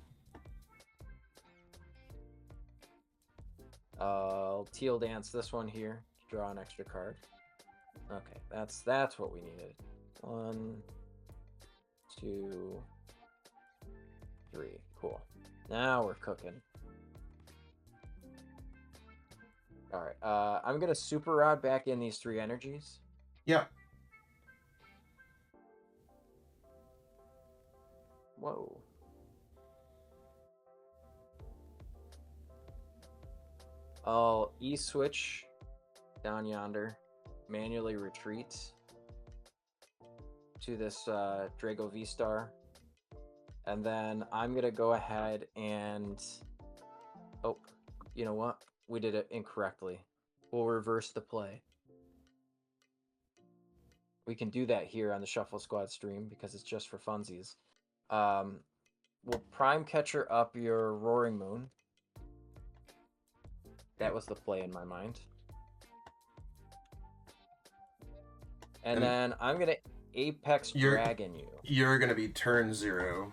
I'll Teal Dance this one here to draw an extra card. Okay, that's what we needed. 1, 2, 3. Cool. Now we're cooking. All right. I'm gonna Super Rod back in these 3 energies. Yep. Whoa. I'll E-switch down yonder, manually retreat to this Drago VSTAR, and then I'm gonna go ahead and oh, you know what? We did it incorrectly. We'll reverse the play. We can do that here on the Shuffle Squad stream because it's just for funsies. We'll Prime Catcher up your Roaring Moon. That was the play in my mind. And then I'm going to Apex Dragon you. You're going to be turn 0.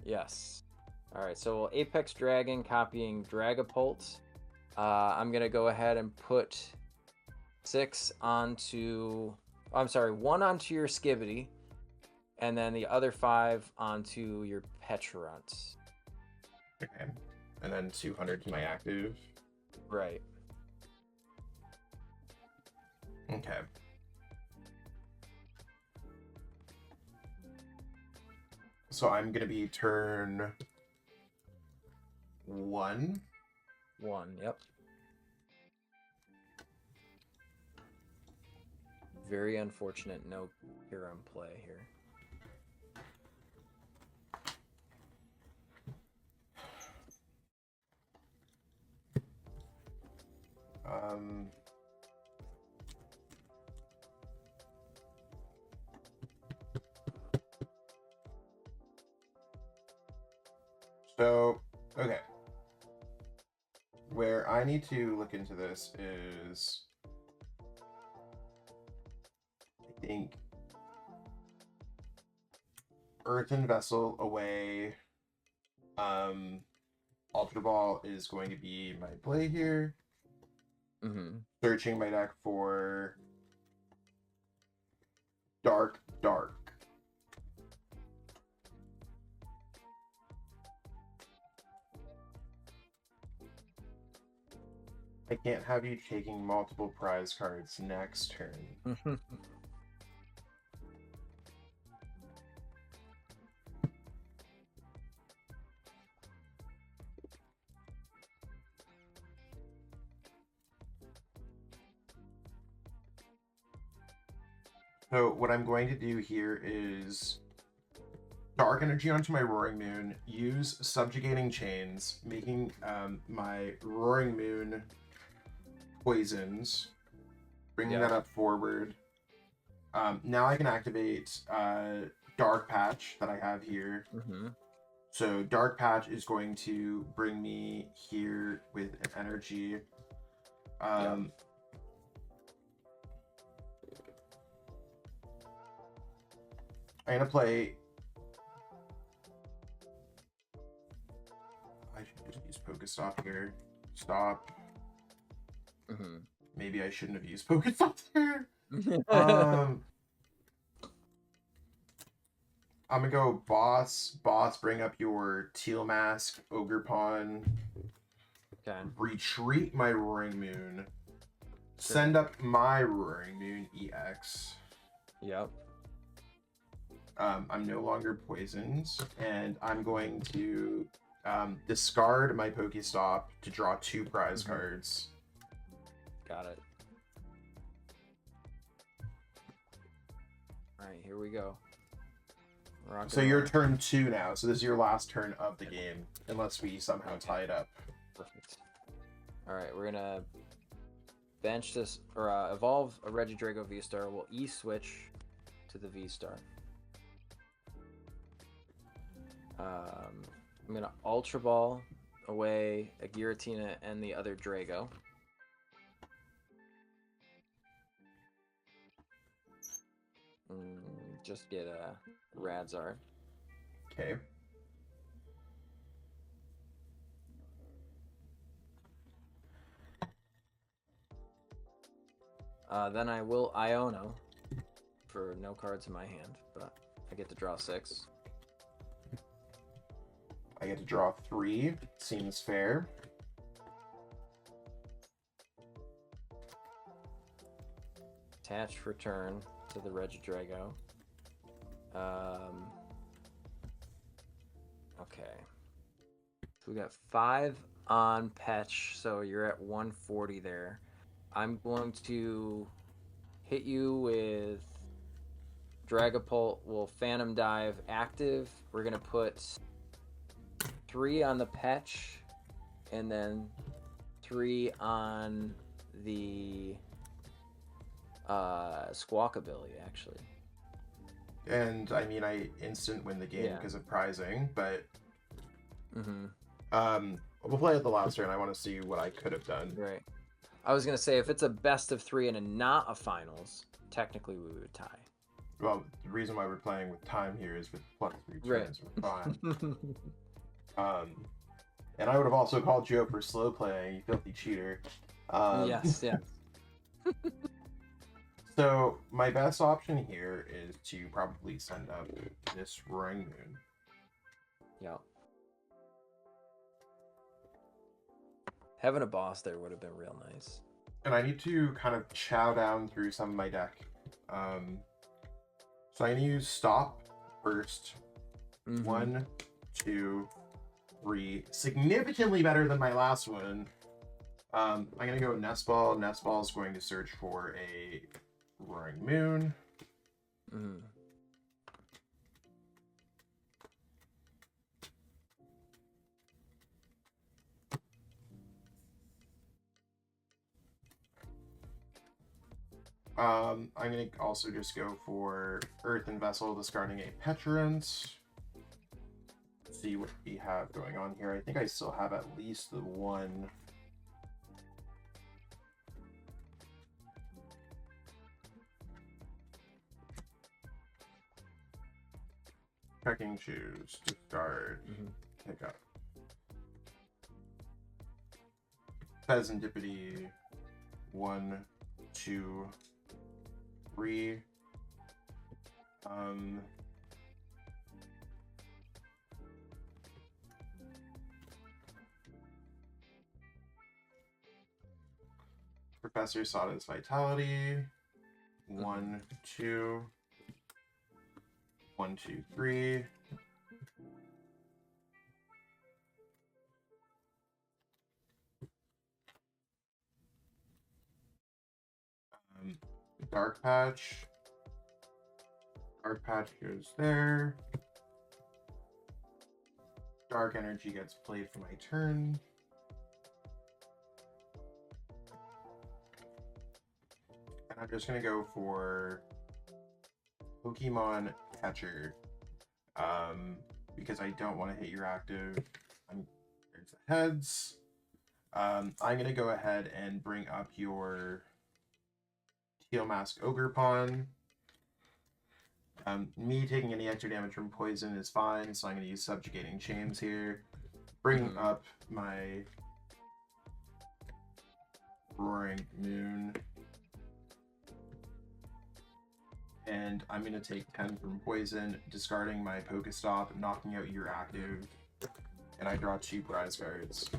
Yes. All right, so we'll Apex Dragon, copying Dragapult. I'm going to go ahead and put 6 onto... I'm sorry, 1 onto your Skibidi, and then the other 5 onto your Pecharunt. Okay. And then 200 to my active. Right. Okay. So I'm going to be turn 1. 1, yep. Very unfortunate no hero in play here. So, okay. Where I need to look into this is, I think, Earthen Vessel away. Ultra Ball is going to be my play here. Mm-hmm. Searching my deck for Dark. I can't have you taking multiple prize cards next turn. So what I'm going to do here is Dark Energy onto my Roaring Moon, use Subjugating Chains, making my Roaring Moon poisons, bringing that up forward. Now I can activate Dark Patch that I have here. Mm-hmm. So Dark Patch is going to bring me here with an energy. I'm going to play... I should just use Pokestop here. Stop. Mm-hmm. Maybe I shouldn't have used Pokestop there. I'm gonna go boss, bring up your Teal Mask, Ogre Pawn. Okay. Retreat my Roaring Moon. Send up my Roaring Moon EX. Yep. I'm no longer poisoned, and I'm going to discard my Pokestop to draw 2 prize cards. Got it. Alright, here we go. So you're turn 2 now, so this is your last turn of the game, unless we somehow tie it up. Perfect. All right, we're gonna bench this or evolve a Regidrago VSTAR. We'll E-switch to the VSTAR. I'm gonna Ultra Ball away a Giratina and the other Drago. Just get a Radzar. Okay. Then I will Iono for no cards in my hand, but I get to draw 6. I get to draw 3. Seems fair. Attach return to the Regidrago. Okay. So we got 5 on Petch, so you're at 140 there. I'm going to hit you with Dragapult. Will Phantom Dive active. We're gonna put 3 on the Petch, and then 3 on the Squawkabilly, actually. And I mean, I instant win the game because of prizing, but we'll play it the last turn. I want to see what I could have done. Right. I was gonna say if it's a best of 3 and not a finals, technically we would tie. Well, the reason why we're playing with time here is with +3 turns. We're fine. And I would have also called you out for slow playing, you filthy cheater. Yes. So my best option here is to probably send up this Roaring Moon. Yeah. Having a boss there would have been real nice. And I need to kind of chow down through some of my deck. So I'm going to use Stop first. 1, 2, 3. Significantly better than my last one. I'm going to go with Nest Ball. Nest Ball is going to search for a Roaring Moon. I'm going to also just go for Earthen Vessel, discarding a Pecharunt. See what we have going on here. I think I still have at least the one. Checking choose, discard, pick up. Fezandipiti, 1, 2, 3. Professor Sada's Vitality, 1, 2. 1, 2, 3. Dark Patch. Dark Patch goes there. Dark Energy gets played for my turn. And I'm just going to go for Pokemon Catcher. Because I don't want to hit your active. There's the heads. I'm going to go ahead and bring up your Teal Mask Ogre Pawn. Me taking any extra damage from poison is fine, so I'm going to use Subjugating Chains here. Bring up my Roaring Moon. And I'm going to take 10 from poison, discarding my Pokestop, knocking out your active, and I draw 2 prize cards.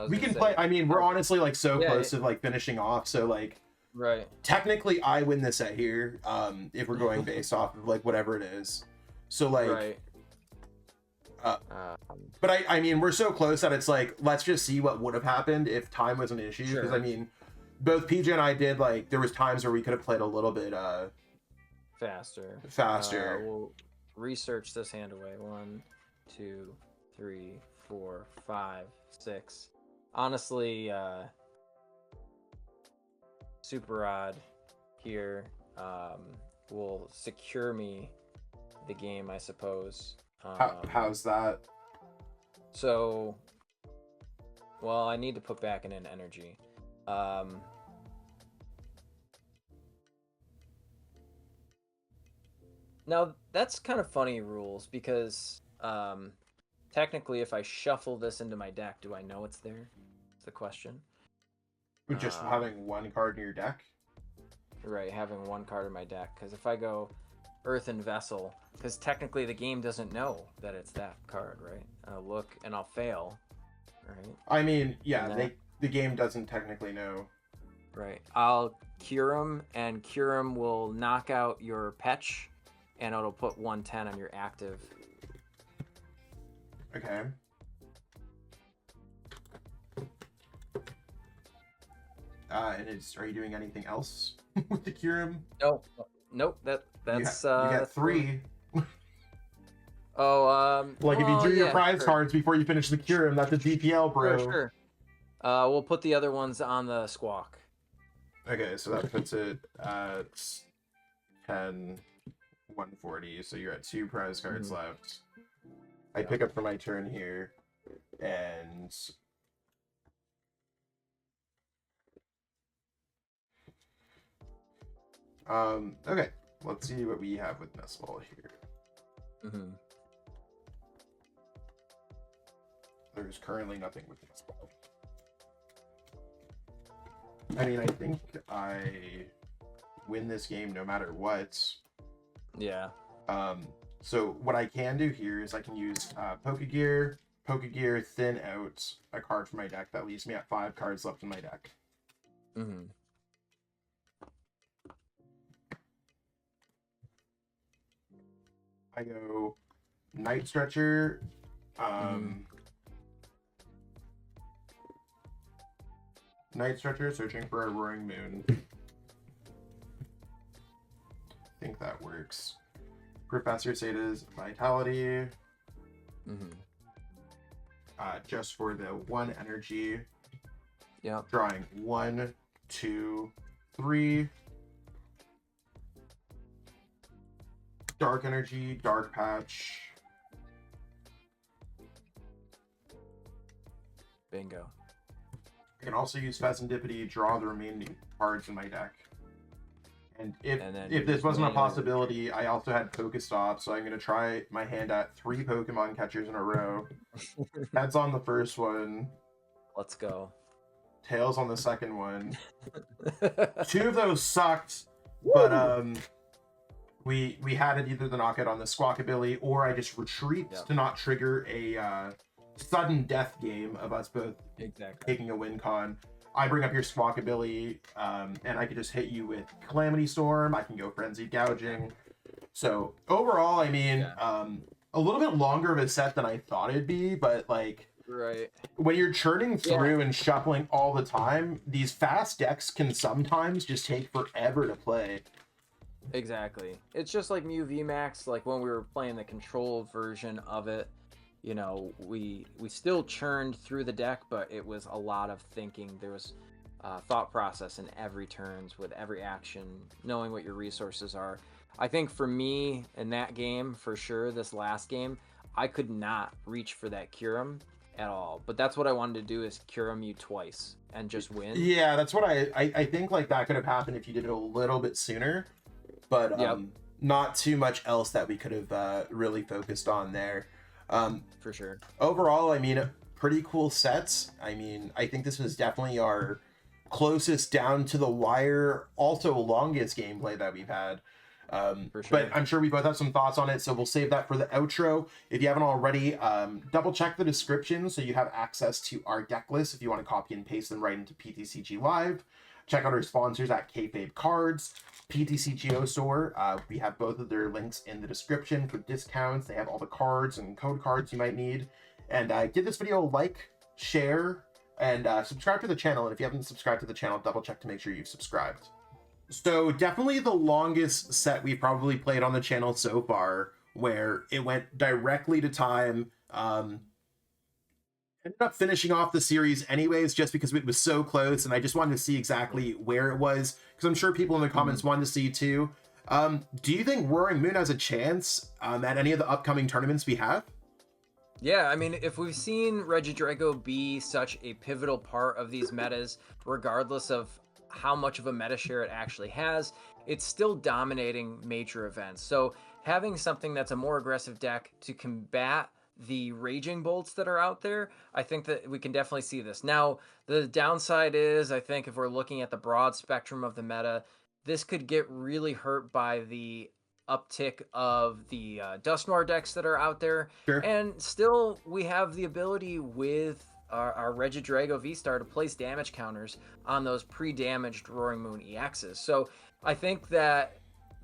We can play, I mean, we're honestly like so close to like finishing off, so like, right. Technically I win this set here, if we're going based off of like whatever it is. So like, right. But I mean, we're so close that it's like, let's just see what would have happened if time was an issue, because I mean, both PJ and I did, like, there was times where we could have played a little bit faster. We'll research this hand away. 1, 2, 3, 4, 5, 6. Honestly, Super Odd here will secure me the game, I suppose. How's that? So, well, I need to put back in an energy. Now, that's kind of funny rules because technically, if I shuffle this into my deck, do I know it's there? That's the question. With just having one card in your deck? Right, having one card in my deck. Because if I go Earthen Vessel, because technically the game doesn't know that it's that card, right? I'll look and I'll fail, right? I mean, yeah, the game doesn't technically know. Right. I'll Kyurem, and Kyurem will knock out your Petch, and it'll put 110 on your active. Okay. And are you doing anything else with the Kyurem? Nope. That's you got 3. Oh, like if you drew your prize cards before you finish the Kyurem, that's a DPL, bro. Sure. We'll put the other ones on the Squawk. Okay, so that puts it at 10, 140. So you're at 2 prize cards left. I pick up for my turn here, and okay, let's see what we have with Nestball here. There's currently nothing with Nestball. I mean, I think I win this game no matter what. Yeah. So what I can do here is I can use Pokegear, thin out a card from my deck. That leaves me at 5 cards left in my deck. I go Night Stretcher. Night Stretcher, searching for a Roaring Moon. I think that works. Professor Sada's Vitality. Just for the 1 energy. Yeah. Drawing 1, 2, 3. Dark Energy, Dark Patch. Bingo. I can also use Fezandipiti, draw the remaining cards in my deck. And if this wasn't a possibility, I also had Pokestop, so I'm going to try my hand at 3 Pokemon catchers in a row. Heads on the first one. Let's go. Tails on the second one. 2 of those sucked, but we had it either the knockout on the Squawkabilly, or I just retreat to not trigger a sudden death game of us both taking a win con. I bring up your Squawkabilly, and I can just hit you with Calamity Storm. I can go Frenzied Gouging. So overall, I mean, a little bit longer of a set than I thought it'd be, but like, when you're churning through and shuffling all the time, these fast decks can sometimes just take forever to play. Exactly. It's just like Mew VMAX, like when we were playing the controlled version of it, you know, we still churned through the deck, but it was a lot of thinking. There was thought process in every turns with every action, knowing what your resources are. I think for me in that game, for sure, this last game, I could not reach for that Kyurem at all. But that's what I wanted to do, is Kyurem you twice and just win. Yeah, that's what I think like that could have happened if you did it a little bit sooner. But not too much else that we could have really focused on there. For sure. Overall, I mean, pretty cool sets. I mean, I think this was definitely our closest down to the wire, also longest gameplay that we've had. For sure. But I'm sure we both have some thoughts on it, so we'll save that for the outro. If you haven't already, double check the description so you have access to our deck list if you want to copy and paste them right into PTCG Live. Check out our sponsors at Kayfabe Cards, PTCG ASR. We have both of their links in the description for discounts. They have all the cards and code cards you might need. And give this video a like, share, and subscribe to the channel. And if you haven't subscribed to the channel, double check to make sure you've subscribed. So definitely the longest set we've probably played on the channel so far, where it went directly to time. ended up finishing off the series anyways, just because it was so close, and I just wanted to see exactly where it was, because I'm sure people in the comments wanted to see too. Do you think Roaring Moon has a chance at any of the upcoming tournaments we have? Yeah, I mean, if we've seen Regidrago be such a pivotal part of these metas, regardless of how much of a meta share it actually has, it's still dominating major events. So having something that's a more aggressive deck to combat the raging bolts that are out there, I think that we can definitely see this. Now, the downside is, I think if we're looking at the broad spectrum of the meta, this could get really hurt by the uptick of the Dusknoir decks that are out there. Sure. And still, we have the ability with our Regidrago VSTAR to place damage counters on those pre-damaged Roaring Moon EXs. So I think that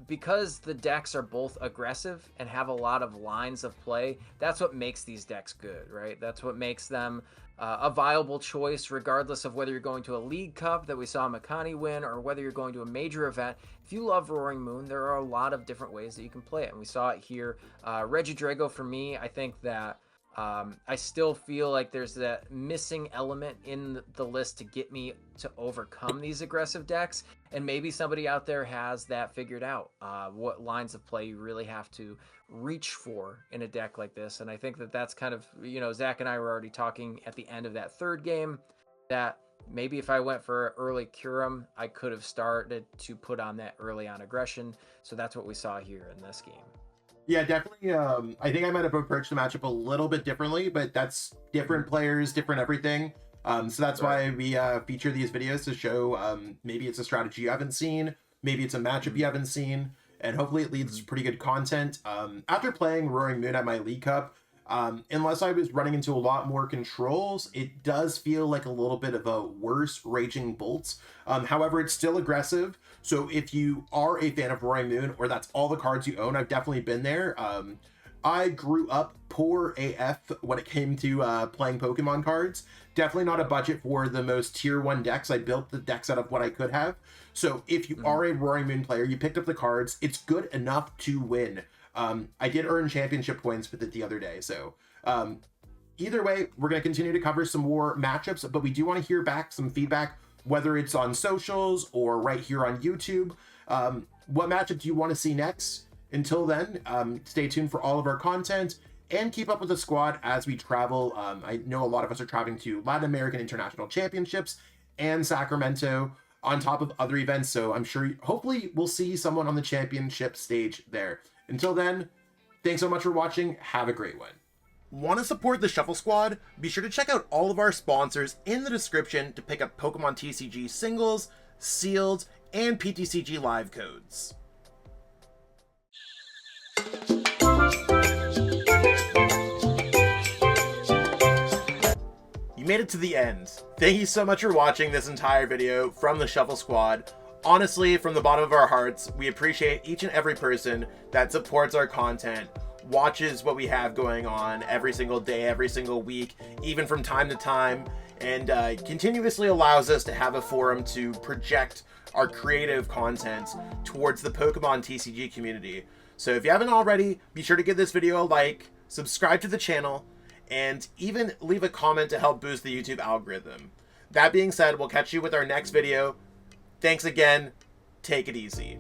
because the decks are both aggressive and have a lot of lines of play, that's what makes these decks good, right? That's what makes them a viable choice, regardless of whether you're going to a League Cup that we saw Makani win or whether you're going to a major event. If you love Roaring Moon, there are a lot of different ways that you can play it, and we saw it here. Regidrago, for me, I think that I still feel like there's that missing element in the list to get me to overcome these aggressive decks, and maybe somebody out there has that figured out, what lines of play you really have to reach for in a deck like this. And I think that that's kind of, you know, Zach and I were already talking at the end of that third game that maybe if I went for early Curum, I could have started to put on that early on aggression. So that's what we saw here in this game. Yeah, definitely. I think I might have approached the matchup a little bit differently, but that's different players, different everything. So that's why we feature these videos to show maybe it's a strategy you haven't seen, maybe it's a matchup you haven't seen, and hopefully it leads to pretty good content. After playing Roaring Moon at my League Cup, unless I was running into a lot more controls, it does feel like a little bit of a worse Raging Bolts. However, it's still aggressive. So if you are a fan of Roaring Moon, or that's all the cards you own, I've definitely been there. I grew up poor AF when it came to playing Pokemon cards. Definitely not a budget for the most tier 1 decks. I built the decks out of what I could have. So if you are a Roaring Moon player, you picked up the cards, it's good enough to win. I did earn championship points with it the other day. So either way, we're going to continue to cover some more matchups, but we do want to hear back some feedback, whether it's on socials or right here on YouTube. What matchup do you want to see next? Until then, stay tuned for all of our content and keep up with the squad as we travel. I know a lot of us are traveling to Latin American International Championships and Sacramento on top of other events. So I'm sure, hopefully we'll see someone on the championship stage there. Until then, thanks so much for watching. Have a great one. Want to support the Shuffle Squad? Be sure to check out all of our sponsors in the description to pick up Pokemon TCG singles, sealed, and PTCG live codes. You made it to the end. Thank you so much for watching this entire video from the Shuffle Squad. Honestly, from the bottom of our hearts, we appreciate each and every person that supports our content, watches what we have going on every single day, every single week, even from time to time, and continuously allows us to have a forum to project our creative content towards the Pokemon TCG community. So if you haven't already, be sure to give this video a like, subscribe to the channel, and even leave a comment to help boost the YouTube algorithm. That being said, we'll catch you with our next video. Thanks again. Take it easy.